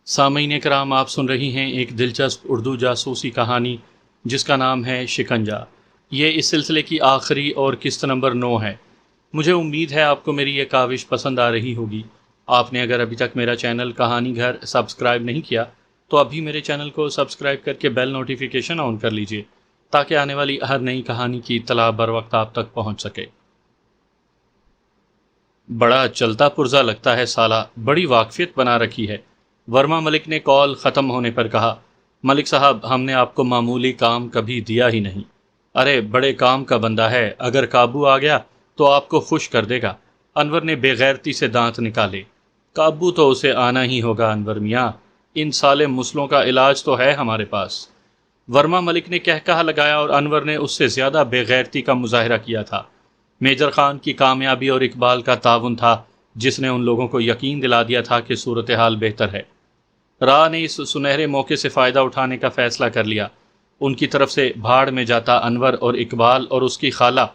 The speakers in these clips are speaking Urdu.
سامعین کرام، آپ سن رہی ہیں ایک دلچسپ اردو جاسوسی کہانی جس کا نام ہے شکنجہ۔ یہ اس سلسلے کی آخری اور قسط نمبر 9 ہے۔ مجھے امید ہے آپ کو میری یہ کاوش پسند آ رہی ہوگی۔ آپ نے اگر ابھی تک میرا چینل کہانی گھر سبسکرائب نہیں کیا تو ابھی میرے چینل کو سبسکرائب کر کے بیل نوٹیفیکیشن آن کر لیجئے تاکہ آنے والی ہر نئی کہانی کی اطلاع بر وقت آپ تک پہنچ سکے۔ بڑا چلتا پرزا لگتا ہے سالہ، بڑی واقفیت بنا رکھی ہے، ورما ملک نے کال ختم ہونے پر کہا۔ ملک صاحب، ہم نے آپ کو معمولی کام کبھی دیا ہی نہیں۔ ارے بڑے کام کا بندہ ہے، اگر قابو آ گیا تو آپ کو خوش کر دے گا۔ انور نے بے غیرتی سے دانت نکالے۔ قابو تو اسے آنا ہی ہوگا انور میاں، ان سالے مسلوں کا علاج تو ہے ہمارے پاس۔ ورما ملک نے کہا لگایا اور انور نے اس سے زیادہ بے غیرتی کا مظاہرہ کیا تھا۔ میجر خان کی کامیابی اور اقبال کا تعاون تھا جس نے ان لوگوں کو یقین دلا دیا تھا کہ صورتحال بہتر ہے۔ راہ نے اس سنہرے موقع سے فائدہ اٹھانے کا فیصلہ کر لیا۔ ان کی طرف سے بھاڑ میں جاتا انور اور اقبال اور اس کی خالہ۔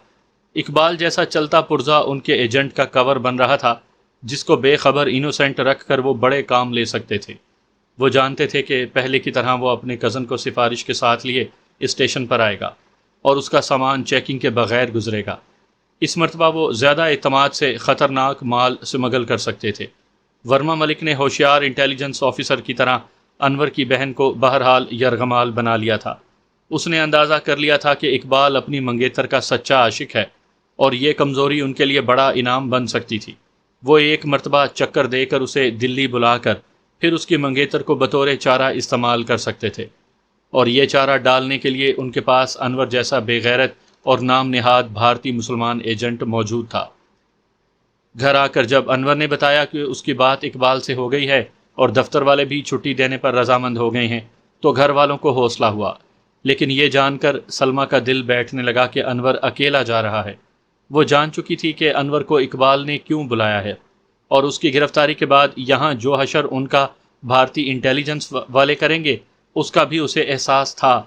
اقبال جیسا چلتا پرزا ان کے ایجنٹ کا کور بن رہا تھا جس کو بے خبر انوسینٹ رکھ کر وہ بڑے کام لے سکتے تھے۔ وہ جانتے تھے کہ پہلے کی طرح وہ اپنے کزن کو سفارش کے ساتھ لیے اسٹیشن پر آئے گا اور اس کا سامان چیکنگ کے بغیر گزرے گا۔ اس مرتبہ وہ زیادہ اعتماد سے خطرناک مال سمگل کر سکتے تھے۔ ورما ملک نے ہوشیار انٹیلیجنس آفیسر کی طرح انور کی بہن کو بہرحال یرغمال بنا لیا تھا۔ اس نے اندازہ کر لیا تھا کہ اقبال اپنی منگیتر کا سچا عاشق ہے اور یہ کمزوری ان کے لیے بڑا انعام بن سکتی تھی۔ وہ ایک مرتبہ چکر دے کر اسے دلی بلا کر پھر اس کی منگیتر کو بطور چارہ استعمال کر سکتے تھے، اور یہ چارہ ڈالنے کے لیے ان کے پاس انور جیسا بے غیرت اور نام نہاد بھارتی مسلمان ایجنٹ موجود تھا۔ گھر آ کر جب انور نے بتایا کہ اس کی بات اقبال سے ہو گئی ہے اور دفتر والے بھی چھٹی دینے پر رضامند ہو گئے ہیں تو گھر والوں کو حوصلہ ہوا، لیکن یہ جان کر سلمیٰ کا دل بیٹھنے لگا کہ انور اکیلا جا رہا ہے۔ وہ جان چکی تھی کہ انور کو اقبال نے کیوں بلایا ہے، اور اس کی گرفتاری کے بعد یہاں جو حشر ان کا بھارتی انٹیلیجنس والے کریں گے اس کا بھی اسے احساس تھا۔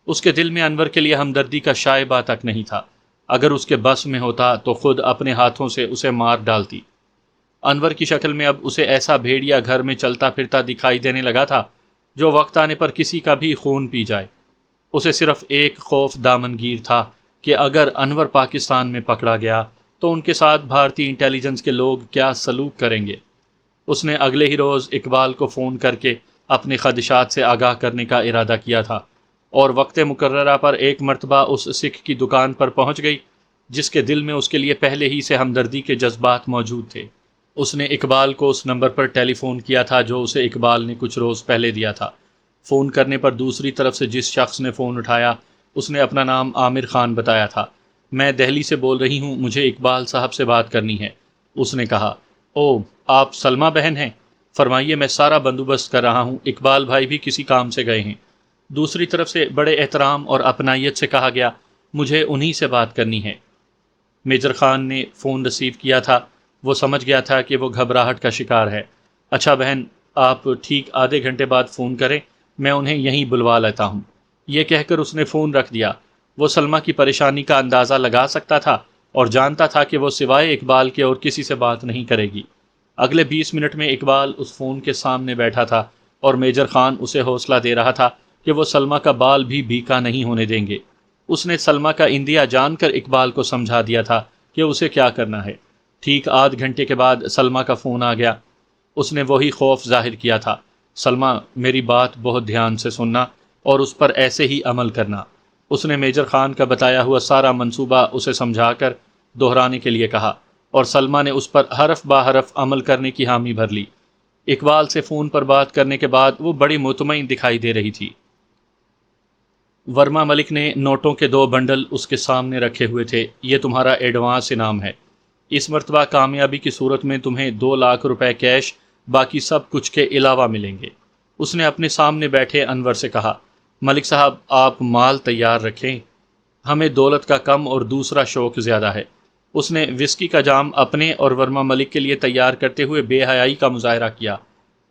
اس کے دل میں انور کے لیے ہمدردی کا شائبہ تک نہیں تھا۔ اگر اس کے بس میں ہوتا تو خود اپنے ہاتھوں سے اسے مار ڈالتی۔ انور کی شکل میں اب اسے ایسا بھیڑیا گھر میں چلتا پھرتا دکھائی دینے لگا تھا جو وقت آنے پر کسی کا بھی خون پی جائے۔ اسے صرف ایک خوف دامنگیر تھا کہ اگر انور پاکستان میں پکڑا گیا تو ان کے ساتھ بھارتی انٹیلیجنس کے لوگ کیا سلوک کریں گے۔ اس نے اگلے ہی روز اقبال کو فون کر کے اپنے خدشات سے آگاہ کرنے کا ارادہ کیا تھا، اور وقت مقررہ پر ایک مرتبہ اس سکھ کی دکان پر پہنچ گئی جس کے دل میں اس کے لیے پہلے ہی سے ہمدردی کے جذبات موجود تھے۔ اس نے اقبال کو اس نمبر پر ٹیلی فون کیا تھا جو اسے اقبال نے کچھ روز پہلے دیا تھا۔ فون کرنے پر دوسری طرف سے جس شخص نے فون اٹھایا اس نے اپنا نام عامر خان بتایا تھا۔ میں دہلی سے بول رہی ہوں، مجھے اقبال صاحب سے بات کرنی ہے۔ اس نے کہا، او آپ سلمیٰ بہن ہیں؟ فرمائیے، میں سارا بندوبست کر رہا ہوں، اقبال بھائی بھی کسی کام سے گئے ہیں۔ دوسری طرف سے بڑے احترام اور اپنائیت سے کہا گیا، مجھے انہی سے بات کرنی ہے۔ میجر خان نے فون ریسیو کیا تھا۔ وہ سمجھ گیا تھا کہ وہ گھبراہٹ کا شکار ہے۔ اچھا بہن، آپ ٹھیک آدھے گھنٹے بعد فون کریں، میں انہیں یہیں بلوا لیتا ہوں۔ یہ کہہ کر اس نے فون رکھ دیا۔ وہ سلمیٰ کی پریشانی کا اندازہ لگا سکتا تھا اور جانتا تھا کہ وہ سوائے اقبال کے اور کسی سے بات نہیں کرے گی۔ اگلے 20 منٹ میں اقبال اس فون کے سامنے بیٹھا تھا اور میجر خان اسے حوصلہ دے رہا تھا کہ وہ سلمیٰ کا بال بھی بیکا نہیں ہونے دیں گے۔ اس نے سلمیٰ کا اندیا جان کر اقبال کو سمجھا دیا تھا کہ اسے کیا کرنا ہے۔ ٹھیک آدھ گھنٹے کے بعد سلمیٰ کا فون آ گیا۔ اس نے وہی خوف ظاہر کیا تھا، سلمیٰ میری بات بہت دھیان سے سننا اور اس پر ایسے ہی عمل کرنا۔ اس نے میجر خان کا بتایا ہوا سارا منصوبہ اسے سمجھا کر دہرانے کے لیے کہا، اور سلمیٰ نے اس پر حرف با حرف عمل کرنے کی حامی بھر لی۔ اقبال سے فون پر بات کرنے کے بعد وہ بڑی مطمئن دکھائی دے رہی تھی۔ ورما ملک نے نوٹوں کے 2 بنڈل اس کے سامنے رکھے ہوئے تھے۔ یہ تمہارا ایڈوانس انعام ہے۔ اس مرتبہ کامیابی کی صورت میں تمہیں 2 لاکھ روپے کیش، باقی سب کچھ کے علاوہ ملیں گے۔ اس نے اپنے سامنے بیٹھے انور سے کہا، ملک صاحب آپ مال تیار رکھیں، ہمیں دولت کا کم اور دوسرا شوق زیادہ ہے۔ اس نے وسکی کا جام اپنے اور ورما ملک کے لیے تیار کرتے ہوئے بے حیائی کا مظاہرہ کیا۔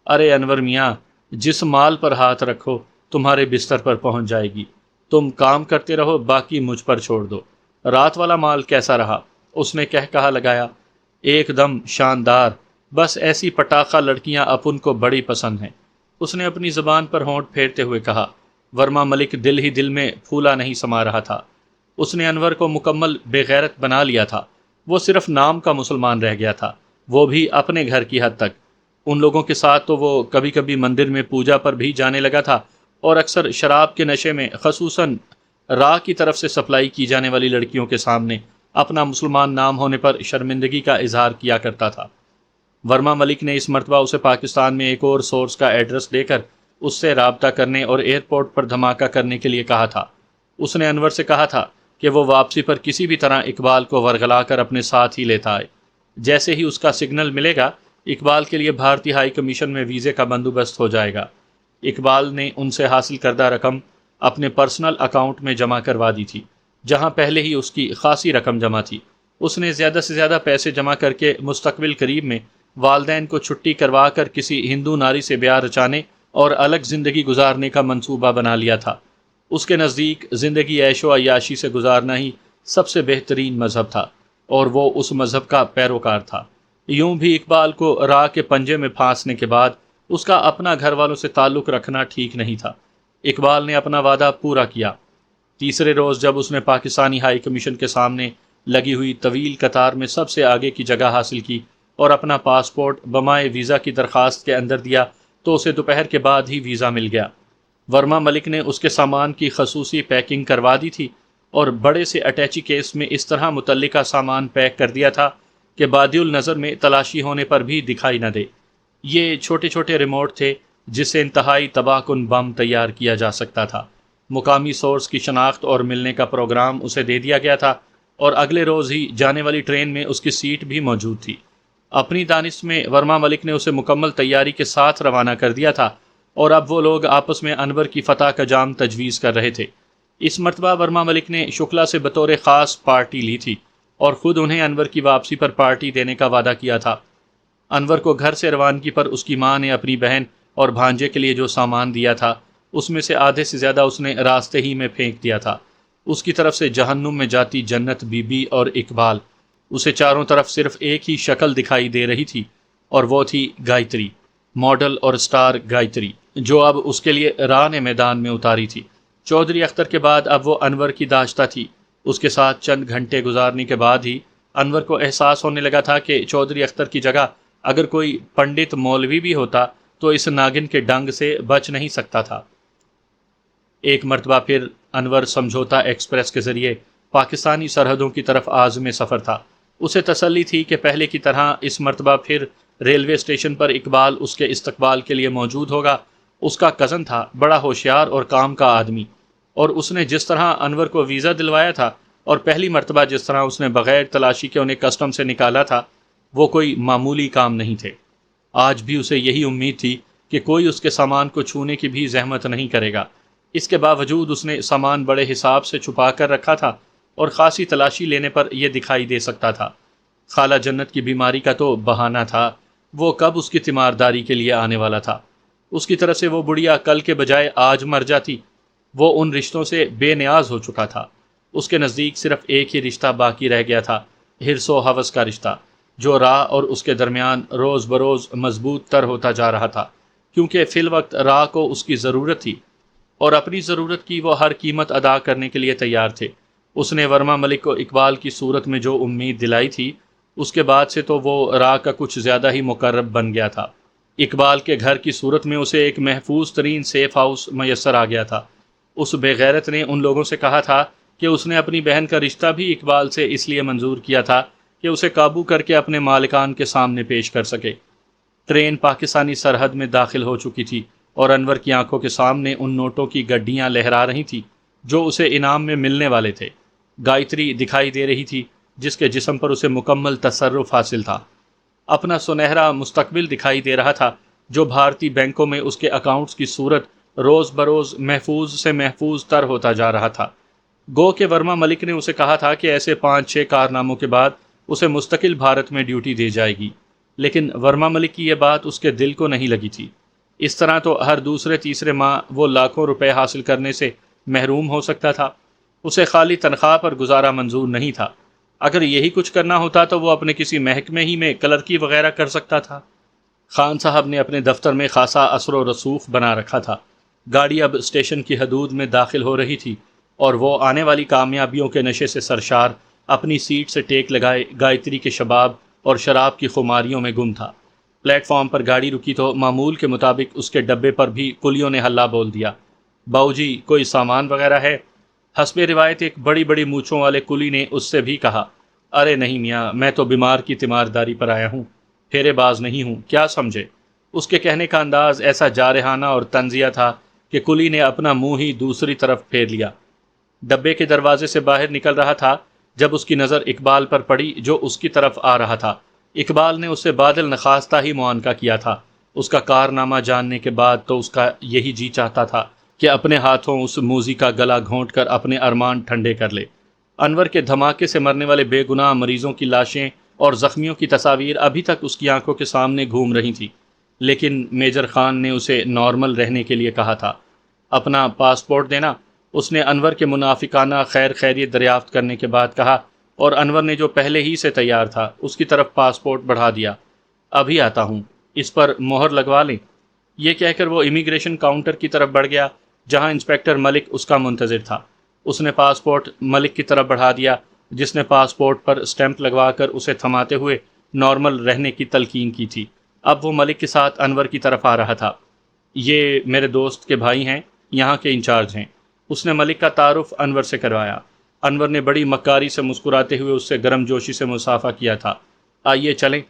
ارے انور میاں، جس مال پر ہاتھ رکھو تمہارے بستر پر پہنچ جائے گی۔ تم کام کرتے رہو، باقی مجھ پر چھوڑ دو۔ رات والا مال کیسا رہا؟ اس نے کہا لگایا، ایک دم شاندار، بس ایسی پٹاخہ لڑکیاں اپن کو بڑی پسند ہیں۔ اس نے اپنی زبان پر ہونٹ پھیرتے ہوئے کہا۔ ورما ملک دل ہی دل میں پھولا نہیں سما رہا تھا۔ اس نے انور کو مکمل بے غیرت بنا لیا تھا۔ وہ صرف نام کا مسلمان رہ گیا تھا، وہ بھی اپنے گھر کی حد تک۔ ان لوگوں کے ساتھ تو وہ کبھی کبھی مندر میں پوجا پر بھی جانے لگا تھا، اور اکثر شراب کے نشے میں، خصوصاً را کی طرف سے سپلائی کی جانے والی لڑکیوں کے سامنے اپنا مسلمان نام ہونے پر شرمندگی کا اظہار کیا کرتا تھا۔ ورما ملک نے اس مرتبہ اسے پاکستان میں ایک اور سورس کا ایڈریس دے کر اس سے رابطہ کرنے اور ایئرپورٹ پر دھماکہ کرنے کے لیے کہا تھا۔ اس نے انور سے کہا تھا کہ وہ واپسی پر کسی بھی طرح اقبال کو ورغلا کر اپنے ساتھ ہی لیتا آئے۔ جیسے ہی اس کا سگنل ملے گا، اقبال کے لیے بھارتی ہائی کمیشن میں ویزے کا بندوبست ہو جائے گا۔ اقبال نے ان سے حاصل کردہ رقم اپنے پرسنل اکاؤنٹ میں جمع کروا دی تھی، جہاں پہلے ہی اس کی خاصی رقم جمع تھی۔ اس نے زیادہ سے زیادہ پیسے جمع کر کے مستقبل قریب میں والدین کو چھٹی کروا کر کسی ہندو ناری سے بیاہ رچانے اور الگ زندگی گزارنے کا منصوبہ بنا لیا تھا۔ اس کے نزدیک زندگی عیش و عیاشی سے گزارنا ہی سب سے بہترین مذہب تھا، اور وہ اس مذہب کا پیروکار تھا۔ یوں بھی اقبال کو راہ کے پنجے میں پھانسنے کے بعد اس کا اپنا گھر والوں سے تعلق رکھنا ٹھیک نہیں تھا۔ اقبال نے اپنا وعدہ پورا کیا۔ تیسرے روز جب اس نے پاکستانی ہائی کمیشن کے سامنے لگی ہوئی طویل قطار میں سب سے آگے کی جگہ حاصل کی اور اپنا پاسپورٹ بمائے ویزا کی درخواست کے اندر دیا، تو اسے دوپہر کے بعد ہی ویزا مل گیا۔ ورما ملک نے اس کے سامان کی خصوصی پیکنگ کروا دی تھی، اور بڑے سے اٹیچی کیس میں اس طرح متعلقہ سامان پیک کر دیا تھا کہ بادی النظر میں تلاشی ہونے پر بھی دکھائی نہ دے۔ یہ چھوٹے چھوٹے ریموٹ تھے جس سے انتہائی تباہ کن بم تیار کیا جا سکتا تھا۔ مقامی سورس کی شناخت اور ملنے کا پروگرام اسے دے دیا گیا تھا، اور اگلے روز ہی جانے والی ٹرین میں اس کی سیٹ بھی موجود تھی۔ اپنی دانش میں ورما ملک نے اسے مکمل تیاری کے ساتھ روانہ کر دیا تھا، اور اب وہ لوگ آپس میں انور کی فتح کا جام تجویز کر رہے تھے۔ اس مرتبہ ورما ملک نے شکلا سے بطور خاص پارٹی لی تھی، اور خود انہیں انور کی واپسی پر پارٹی دینے کا وعدہ کیا تھا۔ انور کو گھر سے روانگی پر اس کی ماں نے اپنی بہن اور بھانجے کے لیے جو سامان دیا تھا، اس میں سے آدھے سے زیادہ اس نے راستے ہی میں پھینک دیا تھا۔ اس کی طرف سے جہنم میں جاتی جنت بی بی اور اقبال، اسے چاروں طرف صرف ایک ہی شکل دکھائی دے رہی تھی، اور وہ تھی گایتری، ماڈل اور سٹار گایتری، جو اب اس کے لیے راہ نے میدان میں اتاری تھی۔ چودھری اختر کے بعد اب وہ انور کی داشتہ تھی۔ اس کے ساتھ چند گھنٹے گزارنے کے بعد ہی انور کو احساس ہونے لگا تھا کہ چودھری اختر کی جگہ اگر کوئی پنڈت مولوی بھی ہوتا تو اس ناگن کے ڈنگ سے بچ نہیں سکتا تھا۔ ایک مرتبہ پھر انور سمجھوتا ایکسپریس کے ذریعے پاکستانی سرحدوں کی طرف عازم سفر تھا۔ اسے تسلی تھی کہ پہلے کی طرح اس مرتبہ پھر ریلوے اسٹیشن پر اقبال اس کے استقبال کے لیے موجود ہوگا۔ اس کا کزن تھا، بڑا ہوشیار اور کام کا آدمی، اور اس نے جس طرح انور کو ویزا دلوایا تھا اور پہلی مرتبہ جس طرح اس نے بغیر تلاشی کے انہیں کسٹم سے نکالا تھا، وہ کوئی معمولی کام نہیں تھے۔ آج بھی اسے یہی امید تھی کہ کوئی اس کے سامان کو چھونے کی بھی زحمت نہیں کرے گا۔ اس کے باوجود اس نے سامان بڑے حساب سے چھپا کر رکھا تھا، اور خاصی تلاشی لینے پر یہ دکھائی دے سکتا تھا۔ خالہ جنت کی بیماری کا تو بہانہ تھا، وہ کب اس کی تیمارداری کے لیے آنے والا تھا؟ اس کی طرف سے وہ بڑھیا کل کے بجائے آج مر جاتی۔ وہ ان رشتوں سے بے نیاز ہو چکا تھا۔ اس کے نزدیک صرف ایک ہی رشتہ باقی رہ گیا تھا، حرص و ہوس کا رشتہ، جو راہ اور اس کے درمیان روز بروز مضبوط تر ہوتا جا رہا تھا، کیونکہ فی الوقت راہ کو اس کی ضرورت تھی، اور اپنی ضرورت کی وہ ہر قیمت ادا کرنے کے لیے تیار تھے۔ اس نے ورما ملک کو اقبال کی صورت میں جو امید دلائی تھی، اس کے بعد سے تو وہ راہ کا کچھ زیادہ ہی مقرب بن گیا تھا۔ اقبال کے گھر کی صورت میں اسے ایک محفوظ ترین سیف ہاؤس میسر آ گیا تھا۔ اس بے غیرت نے ان لوگوں سے کہا تھا کہ اس نے اپنی بہن کا رشتہ بھی اقبال سے اس لیے منظور کیا تھا کہ اسے قابو کر کے اپنے مالکان کے سامنے پیش کر سکے۔ ٹرین پاکستانی سرحد میں داخل ہو چکی تھی، اور انور کی آنکھوں کے سامنے ان نوٹوں کی گڈیاں لہرا رہی تھیں جو اسے انعام میں ملنے والے تھے۔ گایتری دکھائی دے رہی تھی، جس کے جسم پر اسے مکمل تصرف حاصل تھا۔ اپنا سنہرا مستقبل دکھائی دے رہا تھا، جو بھارتی بینکوں میں اس کے اکاؤنٹس کی صورت روز بروز محفوظ سے محفوظ تر ہوتا جا رہا تھا۔ گو کہ ورما ملک نے اسے کہا تھا کہ ایسے 5-6 کارناموں کے بعد اسے مستقل بھارت میں ڈیوٹی دی جائے گی، لیکن ورما ملک کی یہ بات اس کے دل کو نہیں لگی تھی۔ اس طرح تو ہر دوسرے تیسرے ماہ وہ لاکھوں روپے حاصل کرنے سے محروم ہو سکتا تھا۔ اسے خالی تنخواہ پر گزارا منظور نہیں تھا۔ اگر یہی کچھ کرنا ہوتا تو وہ اپنے کسی محکمے ہی میں کلرکی وغیرہ کر سکتا تھا۔ خان صاحب نے اپنے دفتر میں خاصا اثر و رسوخ بنا رکھا تھا۔ گاڑی اب اسٹیشن کی حدود میں داخل ہو رہی تھی اور وہ آنے والی کامیابیوں کے نشے سے سرشار اپنی سیٹ سے ٹیک لگائے گایتری کے شباب اور شراب کی خماریوں میں گم تھا۔ پلیٹ فارم پر گاڑی رکی تو معمول کے مطابق اس کے ڈبے پر بھی کلیوں نے ہلہ بول دیا۔ باؤ جی کوئی سامان وغیرہ ہے؟ حسب روایت ایک بڑی بڑی مونچھوں والے کلی نے اس سے بھی کہا۔ ارے نہیں میاں، میں تو بیمار کی تیمارداری پر آیا ہوں، پھیرے باز نہیں ہوں، کیا سمجھے؟ اس کے کہنے کا انداز ایسا جارحانہ اور طنزیہ تھا کہ کلی نے اپنا منہ ہی دوسری طرف پھیر لیا۔ ڈبے کے دروازے سے باہر نکل رہا تھا جب اس کی نظر اقبال پر پڑی جو اس کی طرف آ رہا تھا۔ اقبال نے اسے بادل نخواستہ ہی معانقہ کیا تھا۔ اس کا کارنامہ جاننے کے بعد تو اس کا یہی جی چاہتا تھا کہ اپنے ہاتھوں اس موذی کا گلا گھونٹ کر اپنے ارمان ٹھنڈے کر لے۔ انور کے دھماکے سے مرنے والے بے گناہ مریضوں کی لاشیں اور زخمیوں کی تصاویر ابھی تک اس کی آنکھوں کے سامنے گھوم رہی تھی، لیکن میجر خان نے اسے نارمل رہنے کے لیے کہا تھا۔ اپنا پاسپورٹ دینا، اس نے انور کے منافقانہ خیر خیریت دریافت کرنے کے بعد کہا، اور انور نے جو پہلے ہی سے تیار تھا اس کی طرف پاسپورٹ بڑھا دیا۔ ابھی آتا ہوں، اس پر مہر لگوا لیں۔ یہ کہہ کر وہ امیگریشن کاؤنٹر کی طرف بڑھ گیا جہاں انسپکٹر ملک اس کا منتظر تھا۔ اس نے پاسپورٹ ملک کی طرف بڑھا دیا، جس نے پاسپورٹ پر اسٹیمپ لگوا کر اسے تھماتے ہوئے نارمل رہنے کی تلقین کی تھی۔ اب وہ ملک کے ساتھ انور کی طرف آ رہا تھا۔ یہ میرے دوست کے بھائی ہیں، یہاں کے انچارج ہیں۔ اس نے ملک کا تعارف انور سے کروایا۔ انور نے بڑی مکاری سے مسکراتے ہوئے اس سے گرم جوشی سے مصافحہ کیا تھا۔ آئیے چلیں،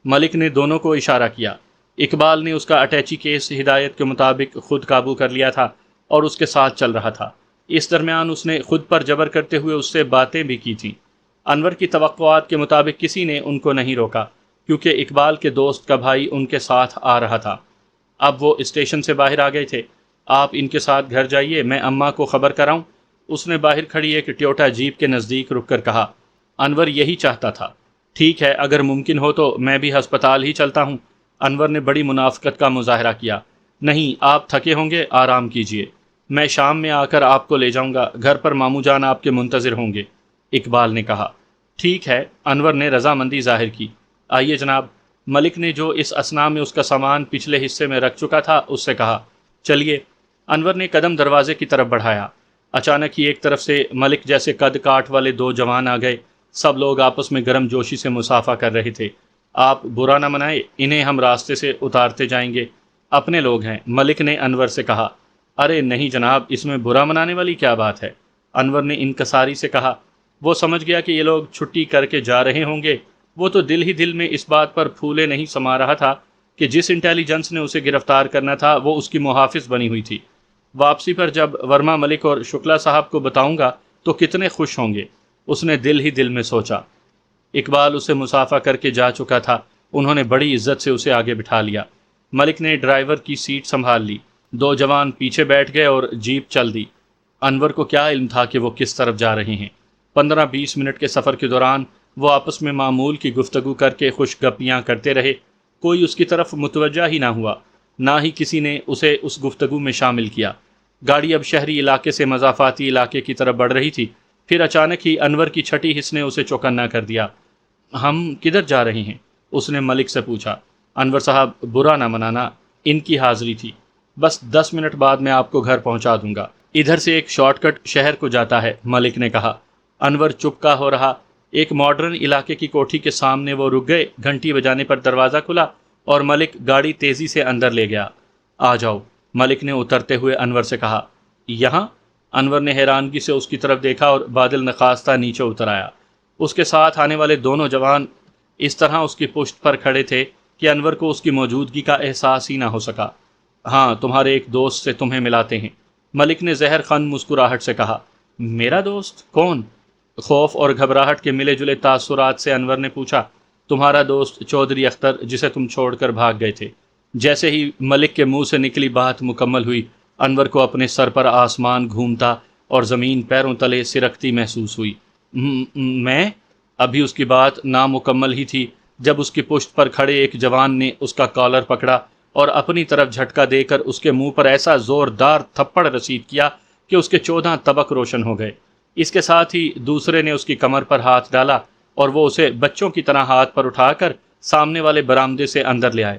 ملک نے دونوں کو اشارہ کیا۔ اقبال نے اس کا اٹیچی کیس ہدایت کے مطابق خود قابو کر لیا تھا اور اس کے ساتھ چل رہا تھا۔ اس درمیان اس نے خود پر جبر کرتے ہوئے اس سے باتیں بھی کی تھیں۔ انور کی توقعات کے مطابق کسی نے ان کو نہیں روکا کیونکہ اقبال کے دوست کا بھائی ان کے ساتھ آ رہا تھا۔ اب وہ اسٹیشن سے باہر آ گئے تھے۔ آپ ان کے ساتھ گھر جائیے، میں اماں کو خبر کراؤں؟ اس نے باہر کھڑی ایک ٹیوٹا جیپ کے نزدیک رک کر کہا۔ انور یہی چاہتا تھا۔ ٹھیک ہے، اگر ممکن ہو تو میں بھی ہسپتال ہی چلتا ہوں۔ انور نے بڑی منافقت کا مظاہرہ کیا۔ نہیں، آپ تھکے ہوں گے، آرام کیجیے، میں شام میں آ کر آپ کو لے جاؤں گا، گھر پر ماموں جان آپ کے منتظر ہوں گے، اقبال نے کہا۔ ٹھیک ہے، انور نے رضامندی ظاہر کی۔ آئیے جناب، ملک نے جو اس اثناء میں اس کا سامان پچھلے حصے میں رکھ چکا تھا اس سے کہا۔ چلیے۔ انور نے قدم دروازے کی طرف بڑھایا۔ اچانک ہی ایک طرف سے ملک جیسے قد کاٹ والے دو جوان آ گئے۔ سب لوگ آپس میں گرم جوشی سے مصافحہ کر رہے تھے۔ آپ برا نہ منائے، انہیں ہم راستے سے اتارتے جائیں گے، اپنے لوگ ہیں، ملک نے انور سے کہا۔ ارے نہیں جناب، اس میں برا منانے والی کیا بات ہے؟ انور نے انکساری سے کہا۔ وہ سمجھ گیا کہ یہ لوگ چھٹی کر کے جا رہے ہوں گے۔ وہ تو دل ہی دل میں اس بات پر پھولے نہیں سما رہا تھا کہ جس انٹیلیجنس نے اسے گرفتار کرنا تھا وہ اس کی محافظ بنی ہوئی تھی۔ واپسی پر جب ورما ملک اور شکلا صاحب کو بتاؤں گا تو کتنے خوش ہوں گے، اس نے دل ہی دل میں سوچا۔ اقبال اسے مصافحہ کر کے جا چکا تھا۔ انہوں نے بڑی عزت سے اسے آگے بٹھا لیا۔ ملک نے ڈرائیور کی سیٹ سنبھال لی۔ دو جوان پیچھے بیٹھ گئے اور جیپ چل دی۔ انور کو کیا علم تھا کہ وہ کس طرف جا رہے ہیں؟ 15-20 منٹ کے سفر کے دوران وہ آپس میں معمول کی گفتگو کر کے خوش گپیاں کرتے رہے۔ کوئی اس کی طرف متوجہ ہی نہ ہوا، نہ ہی کسی نے اسے اس گفتگو میں شامل کیا۔ گاڑی اب شہری علاقے سے مضافاتی علاقے کی طرف بڑھ رہی تھی۔ پھر اچانک ہی انور کی چھٹی حس نے اسے چوکنا کر دیا۔ ہم کدھر جا رہے ہیں؟ اس نے ملک سے پوچھا۔ انور صاحب، برا نہ منانا، ان کی حاضری تھی، بس 10 منٹ بعد میں آپ کو گھر پہنچا دوں گا۔ ادھر سے ایک شارٹ کٹ شہر کو جاتا ہے، ملک نے کہا۔ انور چپکا ہو رہا۔ ایک ماڈرن علاقے کی کوٹھی کے سامنے وہ رک گئے۔ گھنٹی بجانے پر دروازہ کھلا اور ملک گاڑی تیزی سے اندر لے گیا۔ آ جاؤ، ملک نے اترتے ہوئے انور سے کہا۔ یہاں؟ انور نے حیرانگی سے اس کی طرف دیکھا اور بادل نخواستہ نیچے اتر آیا۔ اس کے ساتھ آنے والے دونوں جوان اس طرح اس کی پشت پر کھڑے تھے کہ انور کو اس کی موجودگی کا احساس ہی نہ ہو سکا۔ ہاں، تمہارے ایک دوست سے تمہیں ملاتے ہیں، ملک نے زہر خند مسکراہٹ سے کہا۔ میرا دوست؟ کون؟ خوف اور گھبراہٹ کے ملے جلے تاثرات سے انور نے پوچھا۔ تمہارا دوست چودھری اختر، جسے تم چھوڑ کر بھاگ گئے تھے۔ جیسے ہی ملک کے منہ سے نکلی بات مکمل ہوئی، انور کو اپنے سر پر آسمان گھومتا اور زمین پیروں تلے سرکتی محسوس ہوئی۔ میں؟ ابھی اس کی بات نامکمل ہی تھی جب اس کی پشت پر کھڑے ایک جوان نے اس کا کالر پکڑا اور اپنی طرف جھٹکا دے کر اس کے منہ پر ایسا زوردار تھپڑ رسید کیا کہ اس کے 14 طبق روشن ہو گئے۔ اس کے ساتھ ہی دوسرے نے اس کی کمر پر ہاتھ ڈالا اور وہ اسے بچوں کی طرح ہاتھ پر اٹھا کر سامنے والے برآمدے سے اندر لے آئے۔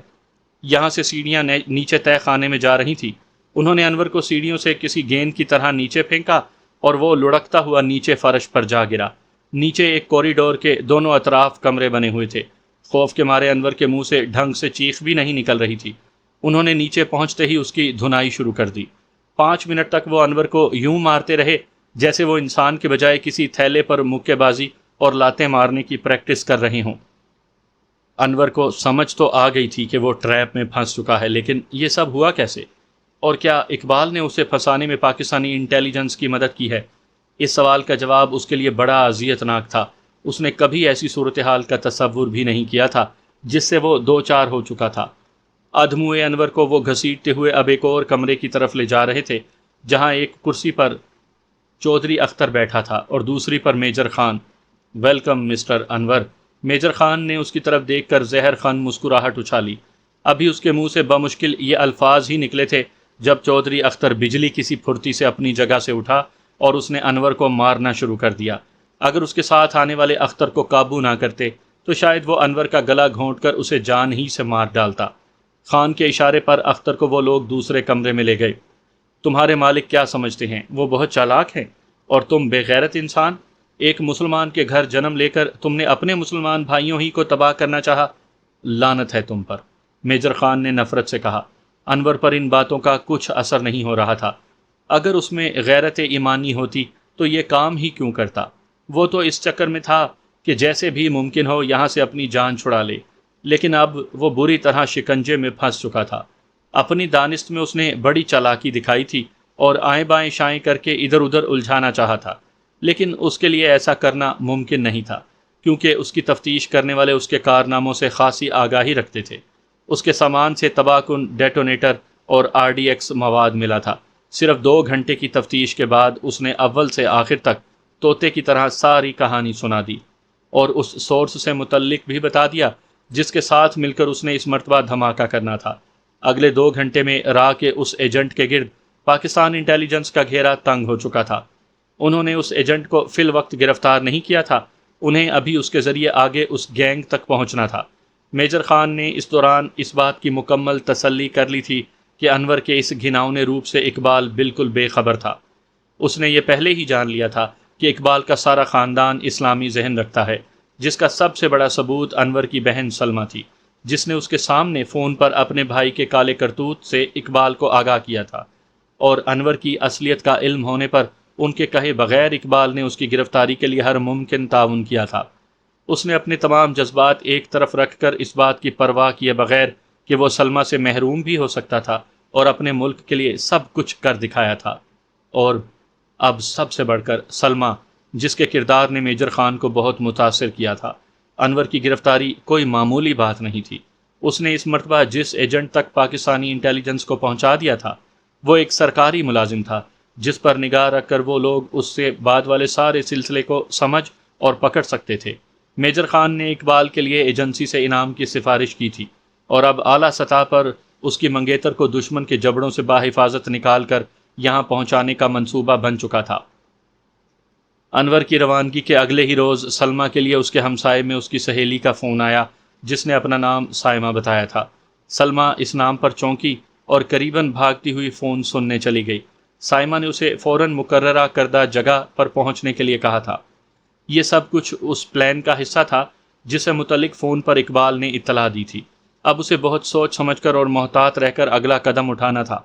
یہاں سے سیڑھیاں نیچے تہہ خانے میں جا رہی تھی۔ انہوں نے انور کو سیڑھیوں سے کسی گیند کی طرح نیچے پھینکا اور وہ لڑکتا ہوا نیچے فرش پر جا گرا۔ نیچے ایک کوریڈور کے دونوں اطراف کمرے بنے ہوئے تھے۔ خوف کے مارے انور کے منہ سے ڈھنگ سے چیخ بھی نہیں نکل رہی تھی۔ انہوں نے نیچے پہنچتے ہی اس کی دھنائی شروع کر دی۔ 5 منٹ تک وہ انور کو یوں مارتے رہے جیسے وہ انسان کے بجائے کسی تھیلے پر مکے بازی اور لاتیں مارنے کی پریکٹس کر رہے ہوں۔ انور کو سمجھ تو آ گئی تھی کہ وہ ٹریپ میں پھنس چکا ہے، لیکن یہ سب ہوا کیسے؟ اور کیا اقبال نے اسے پھنسانے میں پاکستانی انٹیلیجنس کی مدد کی ہے؟ اس سوال کا جواب اس کے لیے بڑا اذیت ناک تھا۔ اس نے کبھی ایسی صورتحال کا تصور بھی نہیں کیا تھا جس سے وہ دو چار ہو چکا تھا۔ ادھموئے انور کو وہ گھسیٹتے ہوئے اب ایک اور کمرے کی طرف لے جا رہے تھے، جہاں ایک کرسی پر چودھری اختر بیٹھا تھا اور دوسری پر میجر خان۔ ویلکم مسٹر انور۔ میجر خان نے اس کی طرف دیکھ کر زہر خان مسکراہٹ اچھالی۔ ابھی اس کے منہ سے بمشکل یہ الفاظ ہی نکلے تھے جب چودھری اختر بجلی کسی پھرتی سے اپنی جگہ سے اٹھا اور اس نے انور کو مارنا شروع کر دیا۔ اگر اس کے ساتھ آنے والے اختر کو قابو نہ کرتے تو شاید وہ انور کا گلا گھونٹ کر اسے جان ہی سے مار ڈالتا۔ خان کے اشارے پر اختر کو وہ لوگ دوسرے کمرے میں لے گئے۔ تمہارے مالک کیا سمجھتے ہیں؟ وہ بہت چالاک ہیں، اور تم بے غیرت انسان، ایک مسلمان کے گھر جنم لے کر تم نے اپنے مسلمان بھائیوں ہی کو تباہ کرنا چاہا۔ لعنت ہے تم پر، میجر خان نے نفرت سے کہا۔ انور پر ان باتوں کا کچھ اثر نہیں ہو رہا تھا۔ اگر اس میں غیرت ایمانی ہوتی تو یہ کام ہی کیوں کرتا؟ وہ تو اس چکر میں تھا کہ جیسے بھی ممکن ہو یہاں سے اپنی جان چھڑا لے، لیکن اب وہ بری طرح شکنجے میں پھنس چکا تھا۔ اپنی دانست میں اس نے بڑی چالاکی دکھائی تھی اور آئیں بائیں شائیں کر کے ادھر ادھر الجھانا چاہا تھا، لیکن اس کے لیے ایسا کرنا ممکن نہیں تھا، کیونکہ اس کی تفتیش کرنے والے اس کے کارناموں سے خاصی آگاہی رکھتے تھے۔ اس کے سامان سے تباہ کن ڈیٹونیٹر اور RDX مواد ملا تھا۔ صرف 2 گھنٹے کی تفتیش کے بعد اس نے اول سے آخر تک طوطے کی طرح ساری کہانی سنا دی، اور اس سورس سے متعلق بھی بتا دیا جس کے ساتھ مل کر اس نے اس مرتبہ دھماکہ کرنا تھا۔ اگلے 2 گھنٹے میں راہ کے اس ایجنٹ کے گرد پاکستان انٹیلیجنس کا گھیرا تنگ ہو چکا تھا۔ انہوں نے اس ایجنٹ کو فی الوقت گرفتار نہیں کیا تھا، انہیں ابھی اس کے ذریعے آگے اس گینگ تک پہنچنا تھا۔ میجر خان نے اس دوران اس بات کی مکمل تسلی کر لی تھی کہ انور کے اس گھناؤنے روپ سے اقبال بالکل بے خبر تھا۔ اس نے یہ پہلے ہی جان لیا تھا کہ اقبال کا سارا خاندان اسلامی ذہن رکھتا ہے، جس کا سب سے بڑا ثبوت انور کی بہن سلمہ تھی، جس نے اس کے سامنے فون پر اپنے بھائی کے کالے کرتوت سے اقبال کو آگاہ کیا تھا، اور انور کی اصلیت کا علم ہونے پر ان کے کہے بغیر اقبال نے اس کی گرفتاری کے لیے ہر ممکن تعاون کیا تھا۔ اس نے اپنے تمام جذبات ایک طرف رکھ کر اس بات کی پرواہ کیے بغیر کہ وہ سلمہ سے محروم بھی ہو سکتا تھا، اور اپنے ملک کے لیے سب کچھ کر دکھایا تھا۔ اور اب سب سے بڑھ کر سلمہ، جس کے کردار نے میجر خان کو بہت متاثر کیا تھا۔ انور کی گرفتاری کوئی معمولی بات نہیں تھی۔ اس نے اس مرتبہ جس ایجنٹ تک پاکستانی انٹیلیجنس کو پہنچا دیا تھا وہ ایک سرکاری ملازم تھا، جس پر نگاہ رکھ کر وہ لوگ اس سے بعد والے سارے سلسلے کو سمجھ اور پکڑ سکتے تھے۔ میجر خان نے اقبال کے لیے ایجنسی سے انعام کی سفارش کی تھی، اور اب اعلیٰ سطح پر اس کی منگیتر کو دشمن کے جبڑوں سے باحفاظت نکال کر یہاں پہنچانے کا منصوبہ بن چکا تھا۔ انور کی روانگی کے اگلے ہی روز سلمہ کے لیے اس کے ہمسائے میں اس کی سہیلی کا فون آیا، جس نے اپنا نام سائمہ بتایا تھا۔ سلمہ اس نام پر چونکی اور قریباً بھاگتی ہوئی فون سننے چلی گئی۔ سائمہ نے اسے فوراً مقررہ کردہ جگہ پر پہنچنے کے لیے کہا تھا۔ یہ سب کچھ اس پلان کا حصہ تھا جسے متعلق فون پر اقبال نے اطلاع دی تھی۔ اب اسے بہت سوچ سمجھ کر اور محتاط رہ کر اگلا قدم اٹھانا تھا۔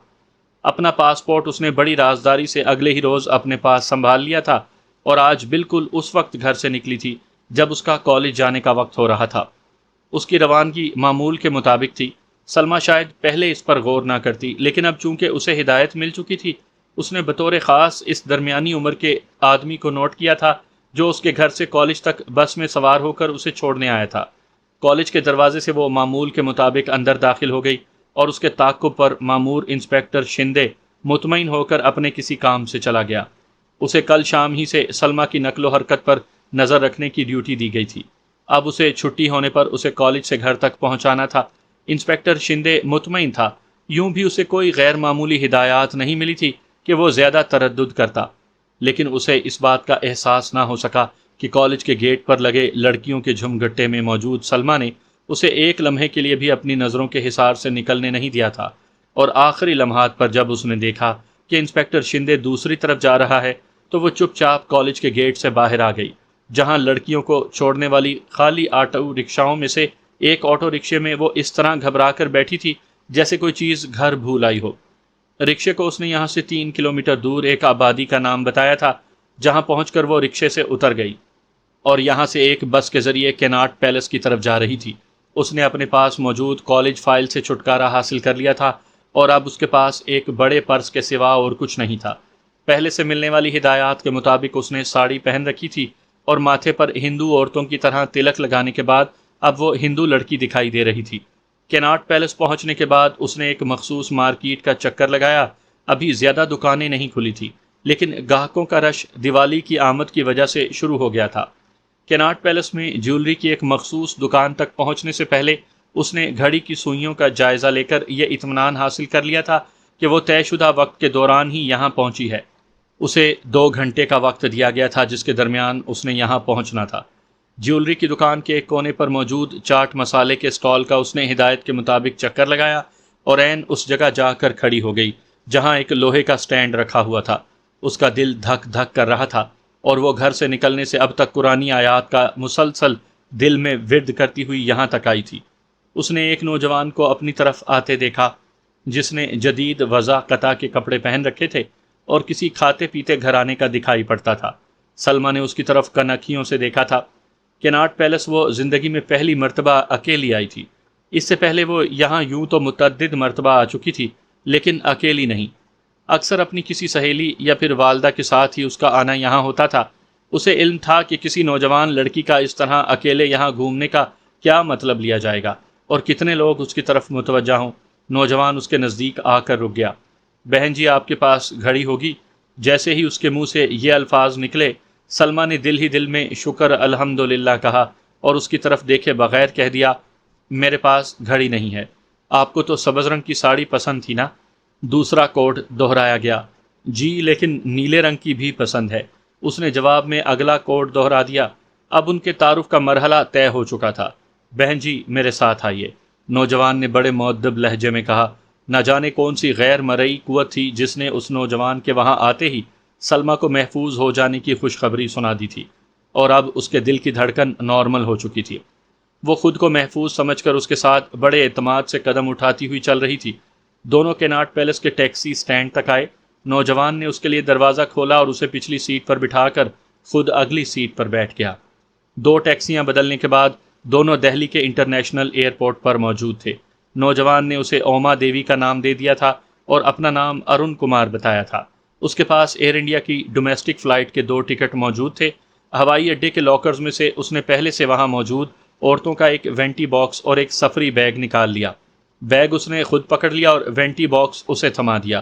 اپنا پاسپورٹ اس نے بڑی رازداری سے اگلے ہی روز اپنے پاس سنبھال لیا تھا، اور آج بالکل اس وقت گھر سے نکلی تھی جب اس کا کالج جانے کا وقت ہو رہا تھا۔ اس کی روانگی معمول کے مطابق تھی۔ سلمہ شاید پہلے اس پر غور نہ کرتی، لیکن اب چونکہ اسے ہدایت مل چکی تھی، اس نے بطور خاص اس درمیانی عمر کے آدمی کو نوٹ کیا تھا جو اس کے گھر سے کالج تک بس میں سوار ہو کر اسے چھوڑنے آیا تھا۔ کالج کے دروازے سے وہ معمول کے مطابق اندر داخل ہو گئی، اور اس کے تعاقب پر مامور انسپکٹر شندے مطمئن ہو کر اپنے کسی کام سے چلا گیا۔ اسے کل شام ہی سے سلمہ کی نقل و حرکت پر نظر رکھنے کی ڈیوٹی دی گئی تھی۔ اب اسے چھٹی ہونے پر اسے کالج سے گھر تک پہنچانا تھا۔ انسپکٹر شندے مطمئن تھا، یوں بھی اسے کوئی غیر معمولی ہدایات نہیں ملی تھی کہ وہ زیادہ تردد کرتا، لیکن اسے اس بات کا احساس نہ ہو سکا کہ کالج کے گیٹ پر لگے لڑکیوں کے جھمگٹے میں موجود سلمہ نے اسے ایک لمحے کے لیے بھی اپنی نظروں کے حصار سے نکلنے نہیں دیا تھا، اور آخری لمحات پر جب اس نے دیکھا کہ انسپکٹر شندے دوسری طرف جا رہا ہے تو وہ چپ چاپ کالج کے گیٹ سے باہر آ گئی، جہاں لڑکیوں کو چھوڑنے والی خالی آٹو رکشاؤں میں سے ایک آٹو رکشے میں وہ اس طرح گھبرا کر بیٹھی تھی جیسے کوئی چیز گھر بھول آئی ہو۔ رکشے کو اس نے یہاں سے 3 کلومیٹر دور ایک آبادی کا نام بتایا تھا، جہاں پہنچ کر وہ رکشے سے اتر گئی اور یہاں سے ایک بس کے ذریعے کیناٹ پیلس کی طرف جا رہی تھی۔ اس نے اپنے پاس موجود کالج فائل سے چھٹکارا حاصل کر لیا تھا اور اب اس کے پاس ایک بڑے پرس کے سوا اور کچھ نہیں تھا۔ پہلے سے ملنے والی ہدایات کے مطابق اس نے ساڑی پہن رکھی تھی اور ماتھے پر ہندو عورتوں کی طرح تلک لگانے کے بعد اب وہ ہندو لڑکی دکھائی دے رہی تھی۔ کیناٹ پیلس پہنچنے کے بعد اس نے ایک مخصوص مارکیٹ کا چکر لگایا۔ ابھی زیادہ دکانیں نہیں کھلی تھی، لیکن گاہکوں کا رش دیوالی کی آمد کی وجہ سے شروع ہو گیا تھا۔ کیناٹ پیلس میں جیولری کی ایک مخصوص دکان تک پہنچنے سے پہلے اس نے گھڑی کی سوئیوں کا جائزہ لے کر یہ اطمینان حاصل کر لیا تھا کہ وہ طے شدہ وقت کے دوران ہی یہاں پہنچی ہے۔ اسے 2 گھنٹے کا وقت دیا گیا تھا جس کے درمیان اس نے یہاں پہنچنا تھا۔ جیولری کی دکان کے ایک کونے پر موجود چاٹ مسالے کے اسٹال کا اس نے ہدایت کے مطابق چکر لگایا اور عین اس جگہ جا کر کھڑی ہو گئی جہاں ایک لوہے کا سٹینڈ رکھا ہوا تھا۔ اس کا دل دھک دھک کر رہا تھا اور وہ گھر سے نکلنے سے اب تک قرآنی آیات کا مسلسل دل میں ورد کرتی ہوئی یہاں تک آئی تھی۔ اس نے ایک نوجوان کو اپنی طرف آتے دیکھا جس نے جدید وضع قطع کے کپڑے پہن رکھے تھے اور کسی کھاتے پیتے گھرانے کا دکھائی پڑتا تھا۔ سلمہ نے اس کی طرف کنکھیوں سے دیکھا تھا۔ کیناٹ پیلس وہ زندگی میں پہلی مرتبہ اکیلی آئی تھی۔ اس سے پہلے وہ یہاں یوں تو متعدد مرتبہ آ چکی تھی، لیکن اکیلی نہیں۔ اکثر اپنی کسی سہیلی یا پھر والدہ کے ساتھ ہی اس کا آنا یہاں ہوتا تھا۔ اسے علم تھا کہ کسی نوجوان لڑکی کا اس طرح اکیلے یہاں گھومنے کا کیا مطلب لیا جائے گا اور کتنے لوگ اس کی طرف متوجہ ہوں۔ نوجوان اس کے نزدیک آ کر رک گیا۔ بہن جی آپ کے پاس گھڑی ہوگی؟ جیسے ہی اس کے منہ سے یہ الفاظ نکلے، سلمہ نے دل ہی دل میں شکر الحمدللہ کہا اور اس کی طرف دیکھے بغیر کہہ دیا، میرے پاس گھڑی نہیں ہے۔ آپ کو تو سبز رنگ کی ساڑی پسند تھی نا؟ دوسرا کوڈ دہرایا گیا۔ جی لیکن نیلے رنگ کی بھی پسند ہے، اس نے جواب میں اگلا کوڈ دہرا دیا۔ اب ان کے تعارف کا مرحلہ طے ہو چکا تھا۔ بہن جی میرے ساتھ آئیے، نوجوان نے بڑے مؤدب لہجے میں کہا۔ نہ جانے کون سی غیر مرئی قوت تھی جس نے اس نوجوان کے وہاں آتے ہی سلمہ کو محفوظ ہو جانے کی خوشخبری سنا دی تھی، اور اب اس کے دل کی دھڑکن نارمل ہو چکی تھی۔ وہ خود کو محفوظ سمجھ کر اس کے ساتھ بڑے اعتماد سے قدم اٹھاتی ہوئی چل رہی تھی۔ دونوں کیناٹ پیلس کے ٹیکسی سٹینڈ تک آئے۔ نوجوان نے اس کے لیے دروازہ کھولا اور اسے پچھلی سیٹ پر بٹھا کر خود اگلی سیٹ پر بیٹھ گیا۔ 2 ٹیکسیاں بدلنے کے بعد دونوں دہلی کے انٹرنیشنل ایئرپورٹ پر موجود تھے۔ نوجوان نے اسے اوما دیوی کا نام دے دیا تھا اور اپنا نام ارون کمار بتایا تھا۔ اس کے پاس ایئر انڈیا کی ڈومیسٹک فلائٹ کے 2 ٹکٹ موجود تھے۔ ہوائی اڈے کے لاکرز میں سے اس نے پہلے سے وہاں موجود عورتوں کا ایک وینٹی باکس اور ایک سفری بیگ نکال لیا۔ بیگ اس نے خود پکڑ لیا اور وینٹی باکس اسے تھما دیا۔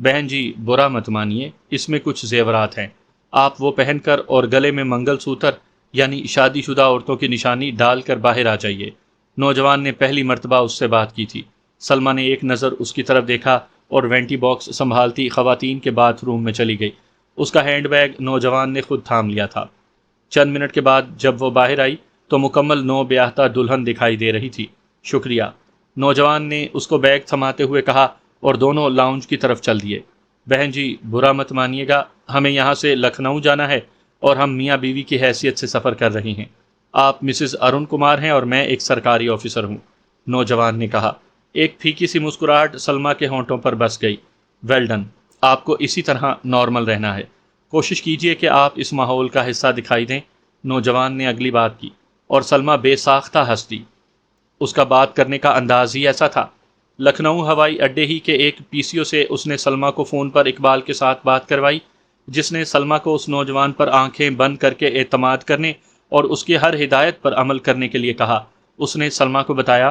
بہن جی برا مت مانیے، اس میں کچھ زیورات ہیں، آپ وہ پہن کر اور گلے میں منگل سوتر یعنی شادی شدہ عورتوں کی نشانی ڈال کر باہر آ جائیے۔ نوجوان نے پہلی مرتبہ اس سے بات کی تھی۔ سلمہ نے ایک نظر اس کی طرف دیکھا اور وینٹی باکس سنبھالتی خواتین کے باتھ روم میں چلی گئی۔ اس کا ہینڈ بیگ نوجوان نے خود تھام لیا تھا۔ چند منٹ کے بعد جب وہ باہر آئی تو مکمل نو بیاہتا دلہن دکھائی دے رہی تھی۔ شکریہ، نوجوان نے اس کو بیگ تھماتے ہوئے کہا اور دونوں لاؤنج کی طرف چل دیے۔ بہن جی برا مت مانیے گا، ہمیں یہاں سے لکھنؤ جانا ہے اور ہم میاں بیوی کی حیثیت سے سفر کر رہے ہیں۔ آپ مسز ارون کمار ہیں اور میں ایک سرکاری آفیسر ہوں، نوجوان نے کہا۔ ایک پھیکی سی مسکراہٹ سلمہ کے ہونٹوں پر بس گئی۔ ویل ڈن، آپ کو اسی طرح نارمل رہنا ہے، کوشش کیجئے کہ آپ اس ماحول کا حصہ دکھائی دیں، نوجوان نے اگلی بات کی، اور سلمہ بے ساختہ ہنس دی۔ اس کا بات کرنے کا انداز ہی ایسا تھا۔ لکھنؤ ہوائی اڈے ہی کے ایک پی سی او سے اس نے سلمہ کو فون پر اقبال کے ساتھ بات کروائی، جس نے سلمہ کو اس نوجوان پر آنکھیں بند کر کے اعتماد کرنے اور اس کی ہر ہدایت پر عمل کرنے کے لیے کہا۔ اس نے سلمہ کو بتایا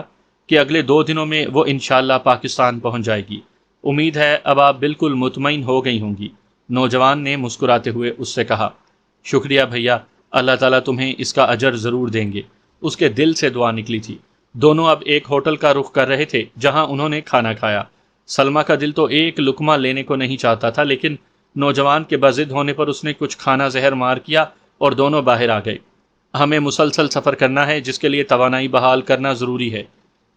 کہ اگلے 2 دنوں میں وہ انشاءاللہ پاکستان پہنچ جائے گی۔ امید ہے اب آپ بالکل مطمئن ہو گئی ہوں گی، نوجوان نے مسکراتے ہوئے اس سے کہا۔ شکریہ بھیا، اللہ تعالیٰ تمہیں اس کا اجر ضرور دیں گے، اس کے دل سے دعا نکلی تھی۔ دونوں اب ایک ہوٹل کا رخ کر رہے تھے جہاں انہوں نے کھانا کھایا۔ سلمہ کا دل تو ایک لقمہ لینے کو نہیں چاہتا تھا، لیکن نوجوان کے بضد ہونے پر اس نے کچھ کھانا زہر مار کیا اور دونوں باہر آ گئے۔ ہمیں مسلسل سفر کرنا ہے جس کے لیے توانائی بحال کرنا ضروری ہے،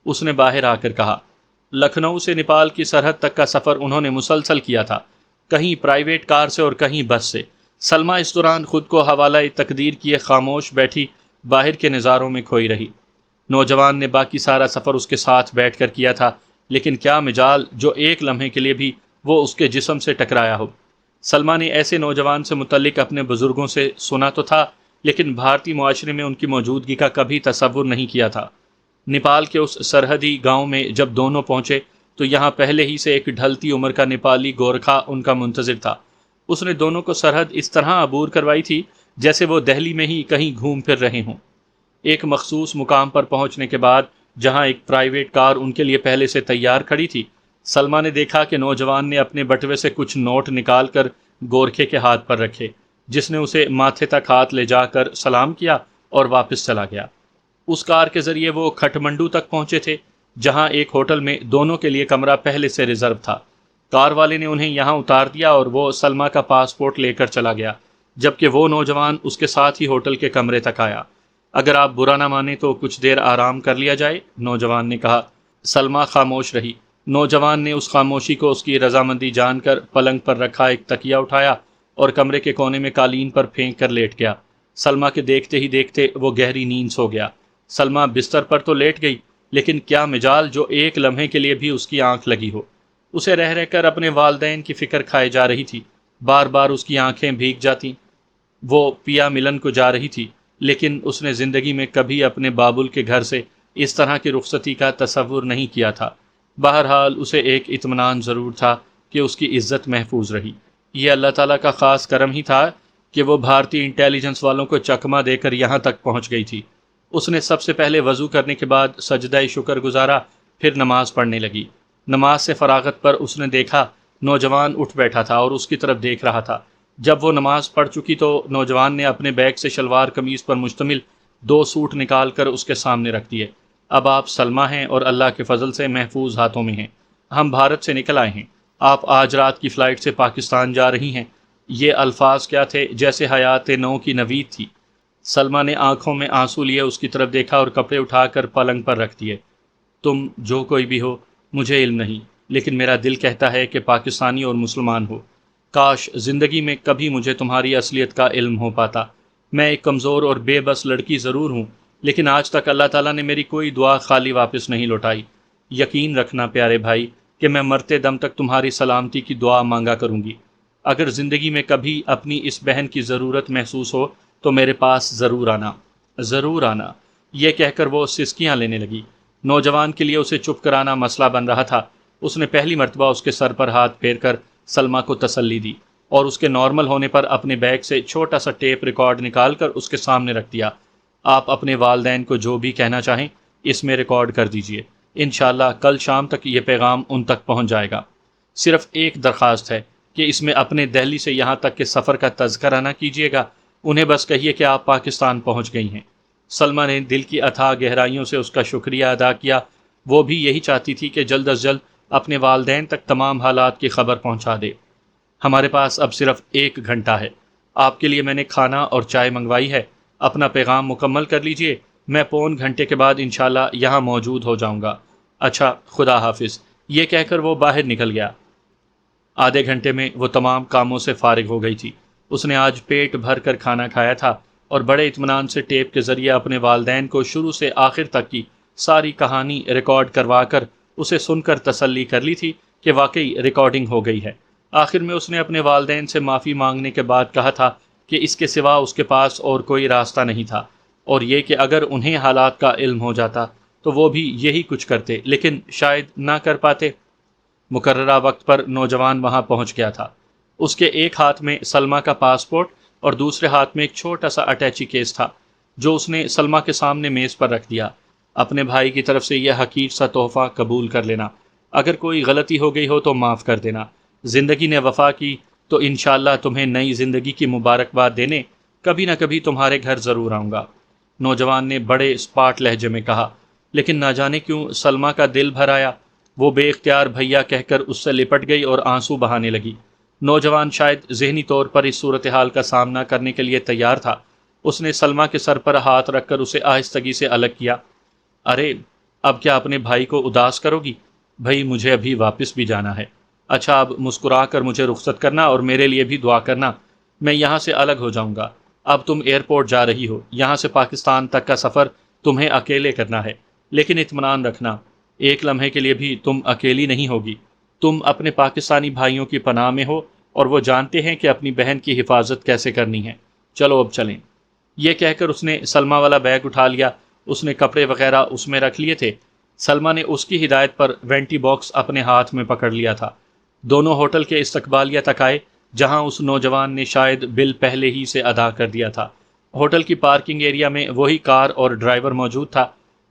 اس نے باہر آ کر کہا۔ لکھنؤ سے نیپال کی سرحد تک کا سفر انہوں نے مسلسل کیا تھا، کہیں پرائیویٹ کار سے اور کہیں بس سے۔ سلمیٰ اس دوران خود کو حوالہ تقدیر کیے خاموش بیٹھی باہر کے نظاروں میں کھوئی رہی۔ نوجوان نے باقی سارا سفر اس کے ساتھ بیٹھ کر کیا تھا، لیکن کیا مجال جو ایک لمحے کے لیے بھی وہ اس کے جسم سے ٹکرایا ہو۔ سلمیٰ نے ایسے نوجوان سے متعلق اپنے بزرگوں سے سنا تو تھا، لیکن بھارتی معاشرے میں ان کی موجودگی کا کبھی تصور نہیں کیا تھا۔ نیپال کے اس سرحدی گاؤں میں جب دونوں پہنچے تو یہاں پہلے ہی سے ایک ڈھلتی عمر کا نیپالی گورکھا ان کا منتظر تھا۔ اس نے دونوں کو سرحد اس طرح عبور کروائی تھی جیسے وہ دہلی میں ہی کہیں گھوم پھر رہے ہوں۔ ایک مخصوص مقام پر پہنچنے کے بعد جہاں ایک پرائیویٹ کار ان کے لیے پہلے سے تیار کھڑی تھی، سلمیٰ نے دیکھا کہ نوجوان نے اپنے بٹوے سے کچھ نوٹ نکال کر گورکھے کے ہاتھ پر رکھے، جس نے اسے ماتھے تک ہاتھ لے جا کر سلام کیا اور واپس چلا گیا۔ اس کار کے ذریعے وہ کھٹمنڈو تک پہنچے تھے، جہاں ایک ہوٹل میں دونوں کے لیے کمرہ پہلے سے ریزرو تھا۔ کار والے نے انہیں یہاں اتار دیا اور وہ سلمیٰ کا پاسپورٹ لے کر چلا گیا، جبکہ وہ نوجوان اس کے ساتھ ہی ہوٹل کے کمرے تک آیا۔ اگر آپ برا نہ مانیں تو کچھ دیر آرام کر لیا جائے، نوجوان نے کہا۔ سلمیٰ خاموش رہی۔ نوجوان نے اس خاموشی کو اس کی رضامندی جان کر پلنگ پر رکھا ایک تکیہ اٹھایا اور کمرے کے کونے میں قالین پر پھینک کر لیٹ گیا۔ سلمیٰ کے دیکھتے ہی دیکھتے وہ گہری نیند سو گیا۔ سلمیٰ بستر پر تو لیٹ گئی، لیکن کیا مجال جو ایک لمحے کے لیے بھی اس کی آنکھ لگی ہو۔ اسے رہ رہ کر اپنے والدین کی فکر کھائے جا رہی تھی، بار بار اس کی آنکھیں بھیگ جاتیں۔ وہ پیا ملن کو جا رہی تھی، لیکن اس نے زندگی میں کبھی اپنے بابل کے گھر سے اس طرح کی رخصتی کا تصور نہیں کیا تھا۔ بہرحال اسے ایک اطمینان ضرور تھا کہ اس کی عزت محفوظ رہی۔ یہ اللہ تعالیٰ کا خاص کرم ہی تھا کہ وہ بھارتی انٹیلیجنس والوں کو چکمہ دے کر یہاں تک پہنچ گئی تھی۔ اس نے سب سے پہلے وضو کرنے کے بعد سجدہ شکر گزارا، پھر نماز پڑھنے لگی۔ نماز سے فراغت پر اس نے دیکھا نوجوان اٹھ بیٹھا تھا اور اس کی طرف دیکھ رہا تھا۔ جب وہ نماز پڑھ چکی تو نوجوان نے اپنے بیگ سے شلوار قمیض پر مشتمل 2 سوٹ نکال کر اس کے سامنے رکھ دیے۔ اب آپ سلمیٰ ہیں اور اللہ کے فضل سے محفوظ ہاتھوں میں ہیں۔ ہم بھارت سے نکل آئے ہیں، آپ آج رات کی فلائٹ سے پاکستان جا رہی ہیں۔ یہ الفاظ کیا تھے جیسے حیات نو کی نوید تھی۔ سلمیٰ نے آنکھوں میں آنسو لیے اس کی طرف دیکھا اور کپڑے اٹھا کر پلنگ پر رکھ دیے۔ تم جو کوئی بھی ہو مجھے علم نہیں، لیکن میرا دل کہتا ہے کہ پاکستانی اور مسلمان ہو۔ کاش زندگی میں کبھی مجھے تمہاری اصلیت کا علم ہو پاتا۔ میں ایک کمزور اور بے بس لڑکی ضرور ہوں، لیکن آج تک اللہ تعالیٰ نے میری کوئی دعا خالی واپس نہیں لوٹائی۔ یقین رکھنا پیارے بھائی کہ میں مرتے دم تک تمہاری سلامتی کی دعا مانگا کروں گی۔ اگر زندگی میں کبھی اپنی اس بہن کی ضرورت محسوس ہو تو میرے پاس ضرور آنا، ضرور آنا۔ یہ کہہ کر وہ سسکیاں لینے لگی۔ نوجوان کے لیے اسے چپ کرانا مسئلہ بن رہا تھا۔ اس نے پہلی مرتبہ اس کے سر پر ہاتھ پھیر کر سلمیٰ کو تسلی دی اور اس کے نارمل ہونے پر اپنے بیگ سے چھوٹا سا ٹیپ ریکارڈ نکال کر اس کے سامنے رکھ دیا۔ آپ اپنے والدین کو جو بھی کہنا چاہیں اس میں ریکارڈ کر دیجئے، انشاءاللہ کل شام تک یہ پیغام ان تک پہنچ جائے گا۔ صرف ایک درخواست ہے کہ اس میں اپنے دہلی سے یہاں تک کے سفر کا تذکرہ نہ کیجیے گا، انہیں بس کہیے کہ آپ پاکستان پہنچ گئی ہیں۔ سلمیٰ نے دل کی اتھاہ گہرائیوں سے اس کا شکریہ ادا کیا۔ وہ بھی یہی چاہتی تھی کہ جلد از جلد اپنے والدین تک تمام حالات کی خبر پہنچا دے۔ ہمارے پاس اب صرف 1 گھنٹہ ہے، آپ کے لیے میں نے کھانا اور چائے منگوائی ہے، اپنا پیغام مکمل کر لیجئے، میں پون گھنٹے کے بعد انشاءاللہ یہاں موجود ہو جاؤں گا۔ اچھا، خدا حافظ۔ یہ کہہ کر وہ باہر نکل گیا۔ آدھے گھنٹے میں وہ تمام کاموں سے فارغ ہو گئی تھی۔ اس نے آج پیٹ بھر کر کھانا کھایا تھا اور بڑے اطمینان سے ٹیپ کے ذریعے اپنے والدین کو شروع سے آخر تک کی ساری کہانی ریکارڈ کروا کر اسے سن کر تسلی کر لی تھی کہ واقعی ریکارڈنگ ہو گئی ہے۔ آخر میں اس نے اپنے والدین سے معافی مانگنے کے بعد کہا تھا کہ اس کے سوا اس کے پاس اور کوئی راستہ نہیں تھا، اور یہ کہ اگر انہیں حالات کا علم ہو جاتا تو وہ بھی یہی کچھ کرتے، لیکن شاید نہ کر پاتے۔ مقررہ وقت پر نوجوان وہاں پہنچ گیا تھا۔ اس کے ایک ہاتھ میں سلمیٰ کا پاسپورٹ اور دوسرے ہاتھ میں ایک چھوٹا سا اٹیچی کیس تھا، جو اس نے سلمیٰ کے سامنے میز پر رکھ دیا۔ اپنے بھائی کی طرف سے یہ حقیر سا تحفہ قبول کر لینا، اگر کوئی غلطی ہو گئی ہو تو معاف کر دینا۔ زندگی نے وفا کی تو انشاءاللہ تمہیں نئی زندگی کی مبارکباد دینے کبھی نہ کبھی تمہارے گھر ضرور آؤں گا، نوجوان نے بڑے اسپاٹ لہجے میں کہا۔ لیکن نہ جانے کیوں سلمیٰ کا دل بھر آیا۔ وہ بے اختیار بھیا کہہ کر اس سے لپٹ گئی اور آنسو بہانے لگی۔ نوجوان شاید ذہنی طور پر اس صورتحال کا سامنا کرنے کے لیے تیار تھا، اس نے سلمیٰ کے سر پر ہاتھ رکھ کر اسے آہستگی سے الگ کیا۔ ارے اب کیا اپنے بھائی کو اداس کرو گی؟ بھائی مجھے ابھی واپس بھی جانا ہے۔ اچھا اب مسکرا کر مجھے رخصت کرنا اور میرے لیے بھی دعا کرنا، میں یہاں سے الگ ہو جاؤں گا۔ اب تم ایئرپورٹ جا رہی ہو، یہاں سے پاکستان تک کا سفر تمہیں اکیلے کرنا ہے، لیکن اطمینان رکھنا ایک لمحے کے لیے بھی تم اکیلی نہیں ہوگی۔ تم اپنے پاکستانی بھائیوں کی پناہ میں ہو اور وہ جانتے ہیں کہ اپنی بہن کی حفاظت کیسے کرنی ہے۔ چلو اب چلیں۔ یہ کہہ کر اس نے سلمیٰ والا بیگ اٹھا لیا۔ اس نے کپڑے وغیرہ اس میں رکھ لیے تھے۔ سلمیٰ نے اس کی ہدایت پر وینٹی باکس اپنے ہاتھ میں پکڑ لیا تھا۔ دونوں ہوٹل کے استقبالیہ تک آئے جہاں اس نوجوان نے شاید بل پہلے ہی سے ادا کر دیا تھا۔ ہوٹل کی پارکنگ ایریا میں وہی کار اور ڈرائیور موجود تھا۔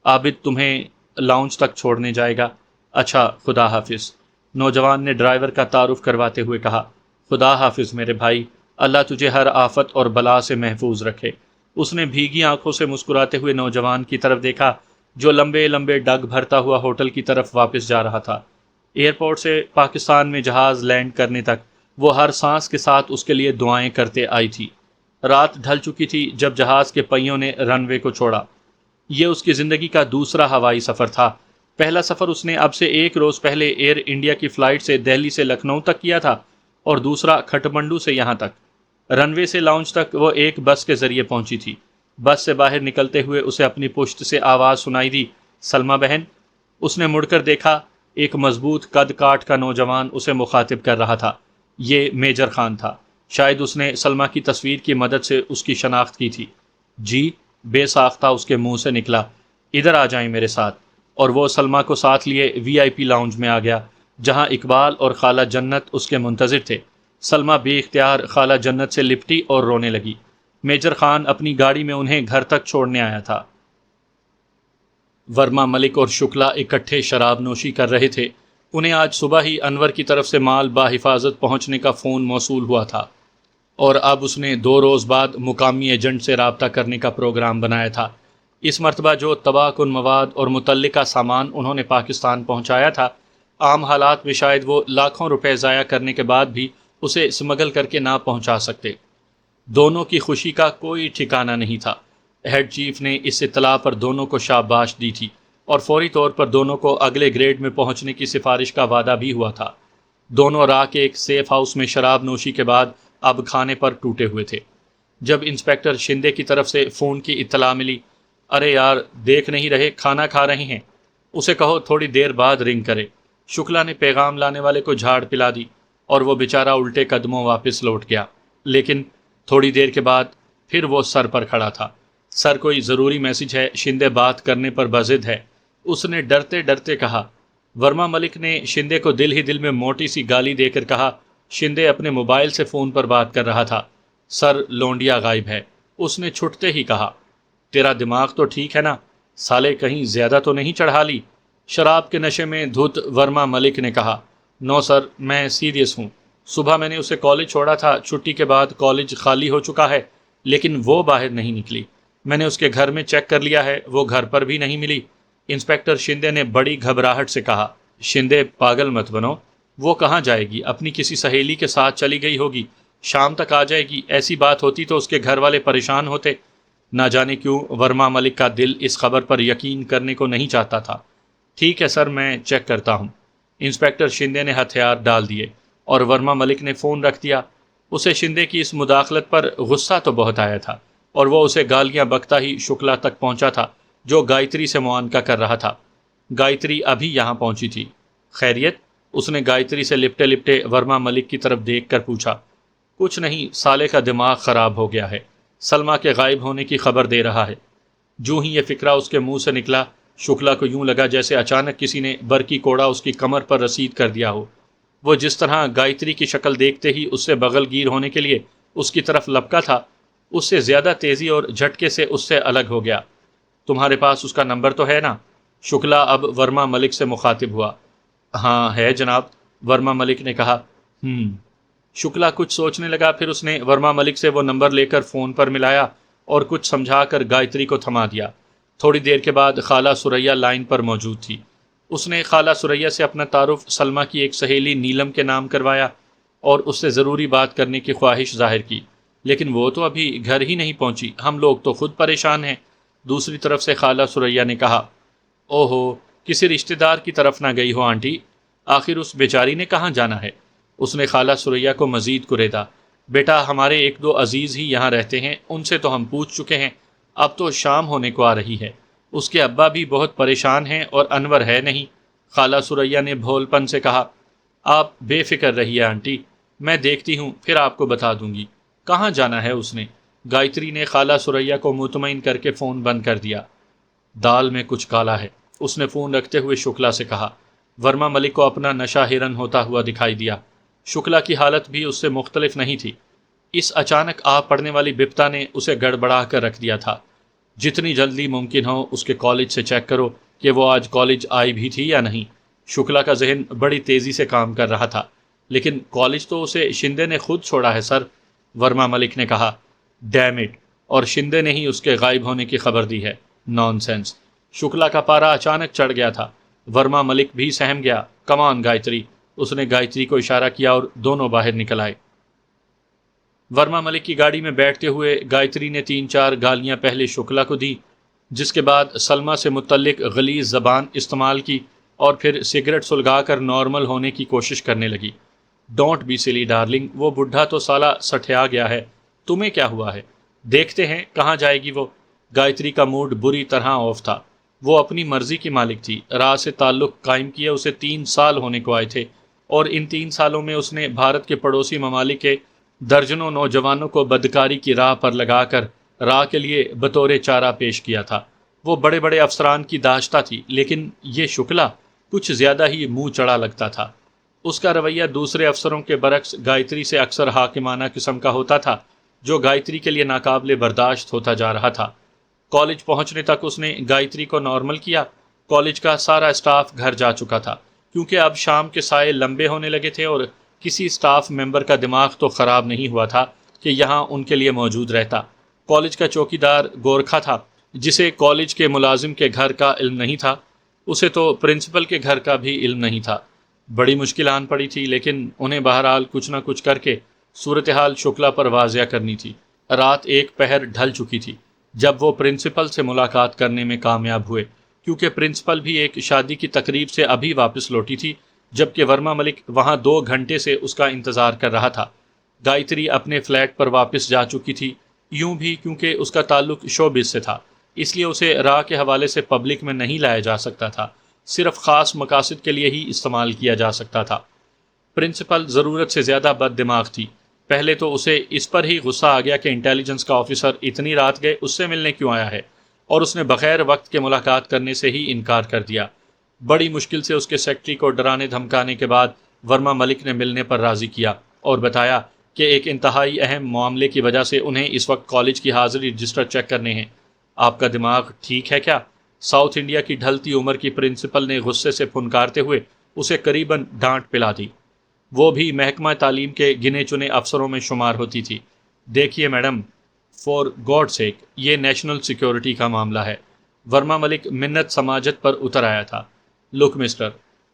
عابد تمہیں لاؤنج تک چھوڑنے جائے گا۔ اچھا خدا حافظ، نوجوان نے ڈرائیور کا تعارف کرواتے ہوئے کہا۔ خدا حافظ میرے بھائی، اللہ تجھے ہر آفت اور بلا سے محفوظ رکھے۔ اس نے بھیگی آنکھوں سے مسکراتے ہوئے نوجوان کی طرف دیکھا جو لمبے لمبے ڈگ بھرتا ہوا ہوٹل کی طرف واپس جا رہا تھا۔ ایئرپورٹ سے پاکستان میں جہاز لینڈ کرنے تک وہ ہر سانس کے ساتھ اس کے لیے دعائیں کرتے آئی تھی۔ رات ڈھل چکی تھی جب جہاز کے پہیوں نے رن وے کو چھوڑا۔ یہ اس کی زندگی کا دوسرا ہوائی سفر تھا۔ پہلا سفر اس نے اب سے ایک روز پہلے ایئر انڈیا کی فلائٹ سے دہلی سے لکھنؤ تک کیا تھا اور دوسرا کھٹمنڈو سے یہاں تک۔ رن وے سے لاؤنج تک وہ ایک بس کے ذریعے پہنچی تھی۔ بس سے باہر نکلتے ہوئے اسے اپنی پشت سے آواز سنائی دی، سلمیٰ بہن۔ اس نے مڑ کر دیکھا، ایک مضبوط قد کاٹ کا نوجوان اسے مخاطب کر رہا تھا۔ یہ میجر خان تھا۔ شاید اس نے سلمیٰ کی تصویر کی مدد سے اس کی شناخت کی تھی۔ جی، بے ساختہ اس کے منہ سے نکلا۔ ادھر آ جائیں میرے ساتھ۔ اور وہ سلمیٰ کو ساتھ لیے وی آئی پی لاؤنج میں آ گیا جہاں اقبال اور خالہ جنت اس کے منتظر تھے۔ سلمیٰ بے اختیار خالہ جنت سے لپٹی اور رونے لگی۔ میجر خان اپنی گاڑی میں انہیں گھر تک چھوڑنے آیا تھا۔ ورما ملک اور شکلا اکٹھے شراب نوشی کر رہے تھے۔ انہیں آج صبح ہی انور کی طرف سے مال بحفاظت پہنچنے کا فون موصول ہوا تھا اور اب اس نے 2 روز بعد مقامی ایجنٹ سے رابطہ کرنے کا پروگرام بنایا تھا۔ اس مرتبہ جو تباہ کن مواد اور متعلقہ سامان انہوں نے پاکستان پہنچایا تھا، عام حالات میں شاید وہ لاکھوں روپے ضائع کرنے کے بعد بھی اسے اسمگل کر کے نہ پہنچا سکتے۔ دونوں کی خوشی کا کوئی ٹھکانہ نہیں تھا۔ ہیڈ چیف نے اس اطلاع پر دونوں کو شاباش دی تھی اور فوری طور پر دونوں کو اگلے گریڈ میں پہنچنے کی سفارش کا وعدہ بھی ہوا تھا۔ دونوں راہ کے ایک سیف ہاؤس میں شراب نوشی کے بعد اب کھانے پر ٹوٹے ہوئے تھے۔ جب انسپکٹر شندے کی طرف سے فون کی اطلاع ملی، ارے یار دیکھ نہیں رہے کھانا کھا رہے ہیں، اسے کہو تھوڑی دیر بعد رنگ کرے۔ شکلا نے پیغام لانے والے کو جھاڑ پلا دی اور وہ بیچارہ الٹے قدموں واپس لوٹ گیا۔ لیکن تھوڑی دیر کے بعد پھر وہ سر پر کھڑا تھا۔ سر کوئی ضروری میسج ہے، شندے بات کرنے پر بضد ہے، اس نے ڈرتے ڈرتے کہا۔ ورما ملک نے شندے کو دل ہی دل میں موٹی سی گالی دے کر کہا۔ شندے اپنے موبائل سے فون پر بات کر رہا تھا۔ سر لونڈیا غائب ہے، اس نے چھٹتے ہی کہا۔ تیرا دماغ تو ٹھیک ہے نا، سالے کہیں زیادہ تو نہیں چڑھا لی؟ شراب کے نشے میں دھت ورما ملک نے کہا۔ نو سر، میں سیریس ہوں۔ صبح میں نے اسے کالج چھوڑا تھا، چھٹی کے بعد کالج خالی ہو چکا ہے، لیکن وہ باہر نہیں نکلی۔ میں نے اس کے گھر میں چیک کر لیا ہے، وہ گھر پر بھی نہیں ملی۔ انسپکٹر شندے نے بڑی گھبراہٹ سے کہا۔ شندے پاگل مت بنو، وہ کہاں جائے گی؟ اپنی کسی سہیلی کے ساتھ چلی گئی ہوگی، شام تک آ جائے گی۔ ایسی بات ہوتی تو اس کے گھر والے پریشان ہوتے۔ نہ جانے کیوں ورما ملک کا دل اس خبر پر یقین کرنے کو نہیں چاہتا تھا۔ ٹھیک ہے سر، میں چیک کرتا ہوں۔ انسپکٹر شندے نے ہتھیار ڈال دیے اور ورما ملک نے فون رکھ دیا۔ اسے شندے کی اس مداخلت پر غصہ تو بہت آیا تھا اور وہ اسے گالیاں بکتا ہی شکلا تک پہنچا تھا جو گایتری سے معانقہ کر رہا تھا۔ گایتری ابھی یہاں پہنچی تھی۔ خیریت؟ اس نے گایتری سے لپٹے لپٹے ورما ملک کی طرف دیکھ کر پوچھا۔ کچھ نہیں، سالے کا دماغ خراب ہو گیا ہے، سلمیٰ کے غائب ہونے کی خبر دے رہا ہے۔ جو ہی یہ فکرہ اس کے منہ سے نکلا، شکلا کو یوں لگا جیسے اچانک کسی نے برقی کوڑا اس کی کمر پر رسید کر دیا ہو۔ وہ جس طرح گایتری کی شکل دیکھتے ہی اس سے بغل گیر ہونے کے لیے اس کی طرف لپکا تھا، اس سے زیادہ تیزی اور جھٹکے سے اس سے الگ ہو گیا۔ تمہارے پاس اس کا نمبر تو ہے نا؟ شکلا اب ورما ملک سے مخاطب ہوا۔ ہاں ہے جناب، ورما ملک نے کہا۔ شکلا کچھ سوچنے لگا، پھر اس نے ورما ملک سے وہ نمبر لے کر فون پر ملایا اور کچھ سمجھا کر گایتری کو تھما دیا۔ تھوڑی دیر کے بعد خالہ سریا لائن پر موجود تھی۔ اس نے خالہ سریا سے اپنا تعارف سلمیٰ کی ایک سہیلی نیلم کے نام کروایا اور اس سے ضروری بات کرنے کی خواہش ظاہر کی۔ لیکن وہ تو ابھی گھر ہی نہیں پہنچی، ہم لوگ تو خود پریشان ہیں۔ دوسری طرف سے خالہ سریا نے کہا، اوہو، کسی رشتہ دار کی طرف نہ گئی ہو آنٹی؟ آخر اس بیچاری نے کہاں جانا ہے؟ اس نے خالہ سریا کو مزید کریدا، بیٹا ہمارے ایک دو عزیز ہی یہاں رہتے ہیں، ان سے تو ہم پوچھ چکے ہیں، اب تو شام ہونے کو آ رہی ہے، اس کے ابا بھی بہت پریشان ہیں اور انور ہے نہیں۔ خالہ سریا نے بھول پن سے کہا، آپ بے فکر رہیے آنٹی، میں دیکھتی ہوں پھر آپ کو بتا دوں گی کہاں جانا ہے اس نے۔ گایتری نے خالہ سریا کو مطمئن کر کے فون بند کر دیا۔ دال میں کچھ کالا ہے، اس نے فون رکھتے ہوئے شکلا سے کہا۔ ورما ملک کو اپنا نشہ ہرن ہوتا ہوا دکھائی دیا۔ شکلا کی حالت بھی اس سے مختلف نہیں تھی۔ اس اچانک آ پڑنے والی بپتا نے اسے گڑبڑا کر رکھ دیا تھا۔ جتنی جلدی ممکن ہو اس کے کالج سے چیک کرو کہ وہ آج کالج آئی بھی تھی یا نہیں۔ شکلا کا ذہن بڑی تیزی سے کام کر رہا تھا۔ لیکن کالج تو اسے شندے نے خود چھوڑا ہے سر، ورما ملک نے کہا۔ ڈیم اٹ، اور شندے نے ہی اس کے غائب ہونے کی خبر دی ہے۔ نان سینس۔ شکلا کا پارا اچانک چڑھ گیا تھا۔ ورما ملک بھی سہم گیا۔ کمان گایتری، اس نے گایتری کو اشارہ کیا اور دونوں باہر نکل آئے۔ ورما ملک کی گاڑی میں بیٹھتے ہوئے گایتری نے 3-4 گالیاں پہلے شکلا کو دی، جس کے بعد سلما سے متعلق غلیظ زبان استعمال کی اور پھر سگریٹ سلگا کر نارمل ہونے کی کوشش کرنے لگی۔ ڈونٹ بی سلی ڈارلنگ، وہ بڈھا تو سالہ سٹھیا گیا ہے، تمہیں کیا ہوا ہے؟ دیکھتے ہیں کہاں جائے گی وہ۔ گایتری کا موڈ بری طرح آف تھا۔ وہ اپنی مرضی کی مالک تھی۔ راہ سے تعلق قائم کیے اسے 3 سال ہونے کو آئے تھے، اور ان 3 سالوں میں اس نے بھارت کے پڑوسی ممالک کے درجنوں نوجوانوں کو بدکاری کی راہ پر لگا کر راہ کے لیے بطور چارہ پیش کیا تھا۔ وہ بڑے بڑے افسران کی داشتہ تھی، لیکن یہ شکلا کچھ زیادہ ہی منہ چڑا لگتا تھا۔ اس کا رویہ دوسرے افسروں کے برعکس گایتری سے اکثر حاکمانہ قسم کا ہوتا تھا، جو گایتری کے لیے ناقابل برداشت ہوتا جا رہا تھا۔ کالج پہنچنے تک اس نے گایتری کو نارمل کیا۔ کالج کا سارا اسٹاف گھر جا چکا تھا، کیونکہ اب شام کے سائے لمبے ہونے لگے تھے، اور کسی اسٹاف ممبر کا دماغ تو خراب نہیں ہوا تھا کہ یہاں ان کے لیے موجود رہتا۔ کالج کا چوکیدار گورکھا تھا، جسے کالج کے ملازم کے گھر کا علم نہیں تھا، اسے تو پرنسپل کے گھر کا بھی علم نہیں تھا۔ بڑی مشکل آن پڑی تھی، لیکن انہیں بہرحال کچھ نہ کچھ کر کے صورتحال شکلا پر واضح کرنی تھی۔ رات 1 پہر ڈھل چکی تھی جب وہ پرنسپل سے ملاقات کرنے میں کامیاب ہوئے، کیونکہ پرنسپل بھی ایک شادی کی تقریب سے ابھی واپس لوٹی تھی، جبکہ ورما ملک وہاں 2 گھنٹے سے اس کا انتظار کر رہا تھا۔ گایتری اپنے فلیٹ پر واپس جا چکی تھی، یوں بھی کیونکہ اس کا تعلق شوبز سے تھا، اس لیے اسے راہ کے حوالے سے پبلک میں نہیں لایا جا سکتا تھا، صرف خاص مقاصد کے لیے ہی استعمال کیا جا سکتا تھا۔ پرنسپل ضرورت سے زیادہ بد دماغ تھی۔ پہلے تو اسے اس پر ہی غصہ آ گیا کہ انٹیلیجنس کا آفیسر اتنی رات گئے اس سے ملنے کیوں آیا ہے، اور اس نے بغیر وقت کے ملاقات کرنے سے ہی انکار کر دیا۔ بڑی مشکل سے اس کے سیکرٹری کو ڈرانے دھمکانے کے بعد ورما ملک نے ملنے پر راضی کیا اور بتایا کہ ایک انتہائی اہم معاملے کی وجہ سے انہیں اس وقت کالج کی حاضری رجسٹر چیک کرنے ہیں۔ آپ کا دماغ ٹھیک ہے کیا؟ ساؤتھ انڈیا کی ڈھلتی عمر کی پرنسپل نے غصے سے پھنکارتے ہوئے اسے قریباً ڈانٹ پلا دی۔ وہ بھی محکمہ تعلیم کے گنے چنے افسروں میں شمار ہوتی تھی۔ دیکھیے میڈم، فور گاڈ سیک، یہ نیشنل سیکیورٹی کا معاملہ ہے۔ ورما ملک منت سماجت پر اتر آیا تھا۔ لک مسٹر،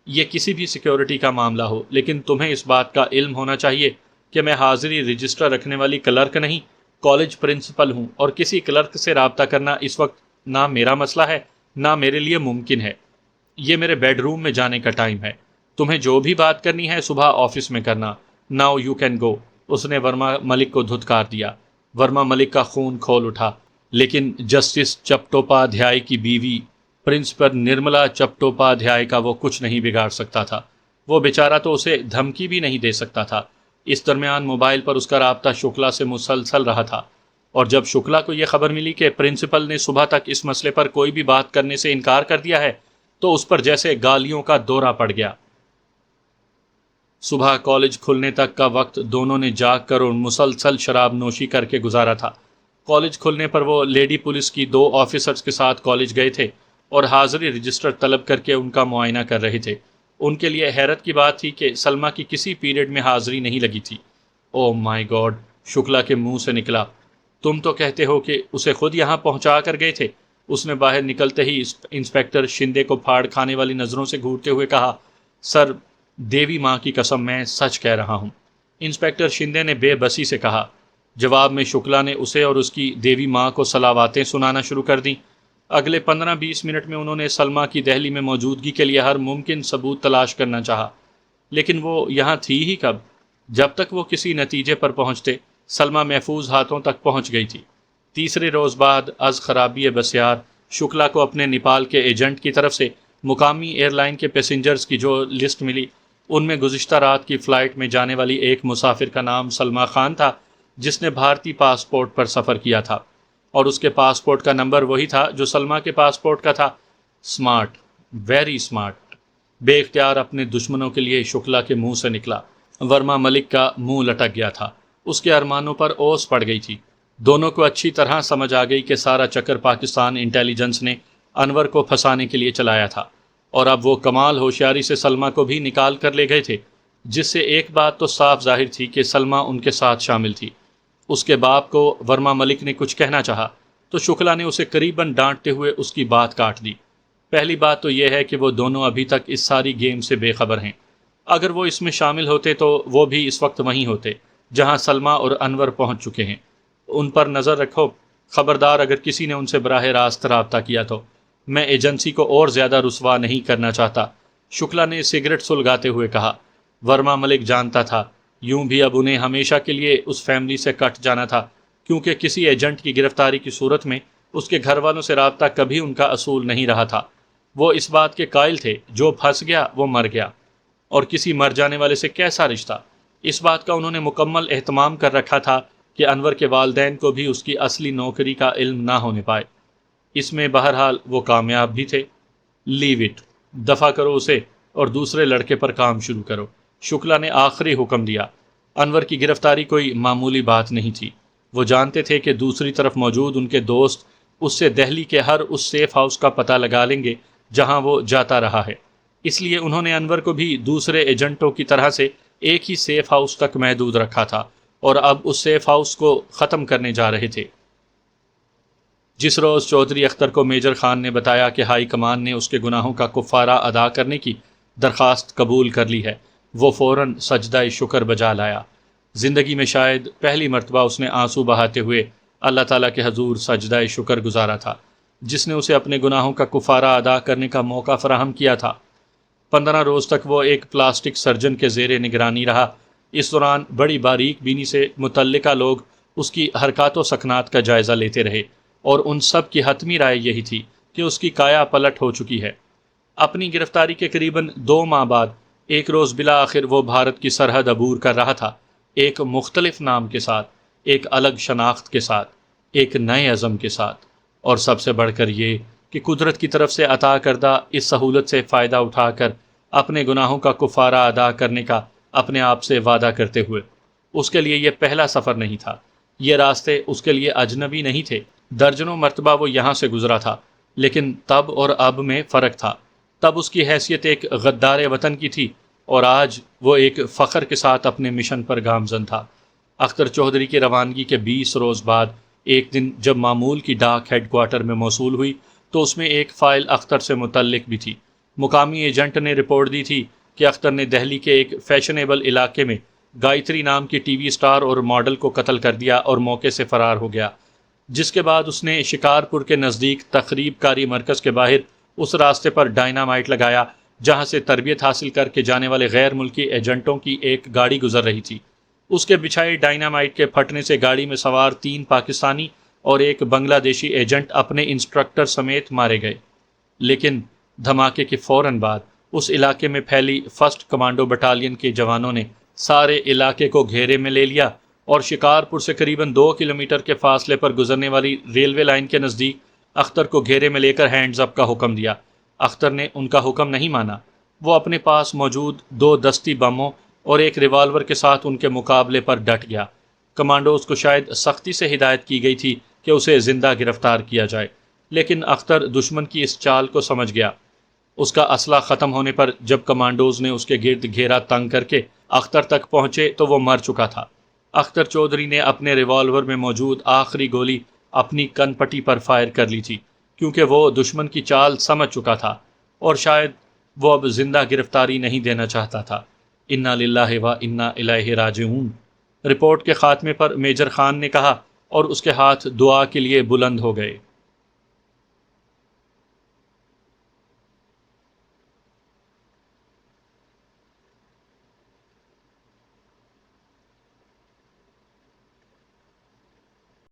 یہ کسی بھی سیکیورٹی کا معاملہ ہو، لیکن تمہیں اس بات کا علم ہونا چاہیے کہ میں حاضری رجسٹر رکھنے والی کلرک نہیں، کالج پرنسپل ہوں، اور کسی کلرک سے رابطہ کرنا اس وقت نہ میرا مسئلہ ہے نہ میرے لیے ممکن ہے۔ یہ میرے بیڈ روم میں جانے کا ٹائم ہے۔ تمہیں جو بھی بات کرنی ہے صبح آفس میں کرنا۔ Now you can go. اس نے ورما ملک کو دھتکار دیا۔ ورما ملک کا خون کھول اٹھا، لیکن جسٹس چپٹوپادھیائے کی بیوی پرنسپل نرملا چپٹوپادھیائے کا وہ کچھ نہیں بگاڑ سکتا تھا۔ وہ بیچارہ تو اسے دھمکی بھی نہیں دے سکتا تھا۔ اس درمیان موبائل پر اس کا رابطہ شکلا سے مسلسل رہا تھا، اور جب شکلا کو یہ خبر ملی کہ پرنسپل نے صبح تک اس مسئلے پر کوئی بھی بات کرنے سے انکار کر دیا ہے، تو اس پر جیسے گالیوں کا دورہ پڑ گیا۔ صبح کالج کھلنے تک کا وقت دونوں نے جاگ کر اور مسلسل شراب نوشی کر کے گزارا تھا۔ کالج کھلنے پر وہ لیڈی پولیس کی 2 آفیسرز کے ساتھ کالج گئے تھے اور حاضری رجسٹر طلب کر کے ان کا معائنہ کر رہے تھے۔ ان کے لیے حیرت کی بات تھی کہ سلما کی کسی پیریڈ میں حاضری نہیں لگی تھی۔ او مائی گاڈ، شکلا کے منہ سے نکلا۔ تم تو کہتے ہو کہ اسے خود یہاں پہنچا کر گئے تھے۔ اس نے باہر نکلتے ہی انسپیکٹر شندے کو پھاڑ کھانے والی نظروں سے گھورتے ہوئے کہا، سر، دیوی ماں کی قسم میں سچ کہہ رہا ہوں۔ انسپیکٹر شندے نے بے بسی سے کہا، جواب میں شکلا نے اسے اور اس کی دیوی ماں کو صلواتیں سنانا شروع کر دیں۔ اگلے 15-20 منٹ میں انہوں نے سلمیٰ کی دہلی میں موجودگی کے لیے ہر ممکن ثبوت تلاش کرنا چاہا، لیکن وہ یہاں تھی ہی کب؟ جب تک وہ کسی نتیجے پر پہنچتے، سلمیٰ محفوظ ہاتھوں تک پہنچ گئی تھی۔ تیسرے روز بعد از خرابی بسیار شکلا کو اپنے نیپال کے ایجنٹ کی طرف سے مقامی ایئر لائن کے پیسنجرز کی جو لسٹ ملی، ان میں گزشتہ رات کی فلائٹ میں جانے والی ایک مسافر کا نام سلمیٰ خان تھا، جس نے بھارتی پاسپورٹ پر سفر کیا تھا، اور اس کے پاسپورٹ کا نمبر وہی تھا جو سلمیٰ کے پاسپورٹ کا تھا۔ سمارٹ، ویری اسمارٹ، بے اختیار اپنے دشمنوں کے لیے شکلا کے منہ سے نکلا۔ ورما ملک کا منہ لٹک گیا تھا، اس کے ارمانوں پر اوس پڑ گئی تھی۔ دونوں کو اچھی طرح سمجھ آ گئی کہ سارا چکر پاکستان انٹیلیجنس نے انور کو پھنسانے کے لیے چلایا تھا، اور اب وہ کمال ہوشیاری سے سلمیٰ کو بھی نکال کر لے گئے تھے، جس سے ایک بات تو صاف ظاہر تھی کہ سلمیٰ ان کے ساتھ شامل تھی۔ اس کے باپ کو ورما ملک نے کچھ کہنا چاہا تو شکلا نے اسے قریباً ڈانٹتے ہوئے اس کی بات کاٹ دی۔ پہلی بات تو یہ ہے کہ وہ دونوں ابھی تک اس ساری گیم سے بے خبر ہیں۔ اگر وہ اس میں شامل ہوتے تو وہ بھی اس وقت وہیں ہوتے جہاں سلمیٰ اور انور پہنچ چکے ہیں۔ ان پر نظر رکھو، خبردار اگر کسی نے ان سے براہ راست رابطہ کیا تو میں ایجنسی کو اور زیادہ رسوا نہیں کرنا چاہتا، شکلا نے سگریٹ سلگاتے ہوئے کہا۔ ورما ملک جانتا تھا یوں بھی اب انہیں ہمیشہ کے لیے اس فیملی سے کٹ جانا تھا، کیونکہ کسی ایجنٹ کی گرفتاری کی صورت میں اس کے گھر والوں سے رابطہ کبھی ان کا اصول نہیں رہا تھا۔ وہ اس بات کے قائل تھے جو پھنس گیا وہ مر گیا، اور کسی مر جانے والے سے کیسا رشتہ؟ اس بات کا انہوں نے مکمل اہتمام کر رکھا تھا کہ انور کے والدین کو بھی اس کی اصلی نوکری کا علم نہ ہونے پائے۔ اس میں بہرحال وہ کامیاب بھی تھے۔ لیو اٹ، دفع کرو اسے اور دوسرے لڑکے پر کام شروع کرو، شکلا نے آخری حکم دیا۔ انور کی گرفتاری کوئی معمولی بات نہیں تھی۔ وہ جانتے تھے کہ دوسری طرف موجود ان کے دوست اس سے دہلی کے ہر اس سیف ہاؤس کا پتہ لگا لیں گے جہاں وہ جاتا رہا ہے، اس لیے انہوں نے انور کو بھی دوسرے ایجنٹوں کی طرح سے ایک ہی سیف ہاؤس تک محدود رکھا تھا، اور اب اس سیف ہاؤس کو ختم کرنے جا رہے تھے۔ جس روز چودھری اختر کو میجر خان نے بتایا کہ ہائی کمان نے اس کے گناہوں کا کفارہ ادا کرنے کی درخواست قبول کر لی ہے، وہ فوراً سجدہ شکر بجا لایا۔ زندگی میں شاید پہلی مرتبہ اس نے آنسو بہاتے ہوئے اللہ تعالیٰ کے حضور سجدہ شکر گزارا تھا، جس نے اسے اپنے گناہوں کا کفارہ ادا کرنے کا موقع فراہم کیا تھا۔ 15 روز تک وہ ایک پلاسٹک سرجن کے زیر نگرانی رہا۔ اس دوران بڑی باریک بینی سے متعلقہ لوگ اس کی حرکات و سکنات کا جائزہ لیتے رہے، اور ان سب کی حتمی رائے یہی تھی کہ اس کی کایا پلٹ ہو چکی ہے۔ اپنی گرفتاری کے قریباً 2 ماہ بعد ایک روز بالآخر وہ بھارت کی سرحد عبور کر رہا تھا، ایک مختلف نام کے ساتھ، ایک الگ شناخت کے ساتھ، ایک نئے عزم کے ساتھ، اور سب سے بڑھ کر یہ کہ قدرت کی طرف سے عطا کردہ اس سہولت سے فائدہ اٹھا کر اپنے گناہوں کا کفارہ ادا کرنے کا اپنے آپ سے وعدہ کرتے ہوئے۔ اس کے لیے یہ پہلا سفر نہیں تھا، یہ راستے اس کے لیے اجنبی نہیں تھے۔ درجنوں مرتبہ وہ یہاں سے گزرا تھا، لیکن تب اور اب میں فرق تھا۔ تب اس کی حیثیت ایک غدار وطن کی تھی، اور آج وہ ایک فخر کے ساتھ اپنے مشن پر گامزن تھا۔ اختر چودھری کی روانگی کے 20 روز بعد ایک دن جب معمول کی ڈاک ہیڈ کوارٹر میں موصول ہوئی تو اس میں ایک فائل اختر سے متعلق بھی تھی۔ مقامی ایجنٹ نے رپورٹ دی تھی کہ اختر نے دہلی کے ایک فیشنیبل علاقے میں گایتری نام کی ٹی وی اسٹار اور ماڈل کو قتل کر دیا اور موقع سے فرار ہو گیا، جس کے بعد اس نے شکارپور کے نزدیک تقریب کاری مرکز کے باہر اس راستے پر ڈائنامائٹ لگایا جہاں سے تربیت حاصل کر کے جانے والے غیر ملکی ایجنٹوں کی ایک گاڑی گزر رہی تھی۔ اس کے بچھائے ڈائنامائٹ کے پھٹنے سے گاڑی میں سوار 3 پاکستانی اور ایک بنگلہ دیشی ایجنٹ اپنے انسٹرکٹر سمیت مارے گئے۔ لیکن دھماکے کے فوراً بعد اس علاقے میں پھیلی فرسٹ کمانڈو بٹالین کے جوانوں نے سارے علاقے کو گھیرے میں لے لیا، اور شکارپور سے قریباً 2 کلومیٹر کے فاصلے پر گزرنے والی ریلوے لائن کے نزدیک اختر کو گھیرے میں لے کر ہینڈز اپ کا حکم دیا۔ اختر نے ان کا حکم نہیں مانا۔ وہ اپنے پاس موجود 2 دستی بموں اور ایک ریوالور کے ساتھ ان کے مقابلے پر ڈٹ گیا۔ کمانڈوز کو شاید سختی سے ہدایت کی گئی تھی کہ اسے زندہ گرفتار کیا جائے، لیکن اختر دشمن کی اس چال کو سمجھ گیا۔ اس کا اسلحہ ختم ہونے پر جب کمانڈوز نے اس کے گرد گھیرا تنگ کر کے اختر تک پہنچے تو وہ مر چکا تھا۔ اختر چودھری نے اپنے ریوالور میں موجود آخری گولی اپنی کن پٹی پر فائر کر لی تھی، کیونکہ وہ دشمن کی چال سمجھ چکا تھا، اور شاید وہ اب زندہ گرفتاری نہیں دینا چاہتا تھا۔ انا للہ و انا الیہ راجعون۔ رپورٹ کے خاتمے پر میجر خان نے کہا اور اس کے ہاتھ دعا کے لیے بلند ہو گئے۔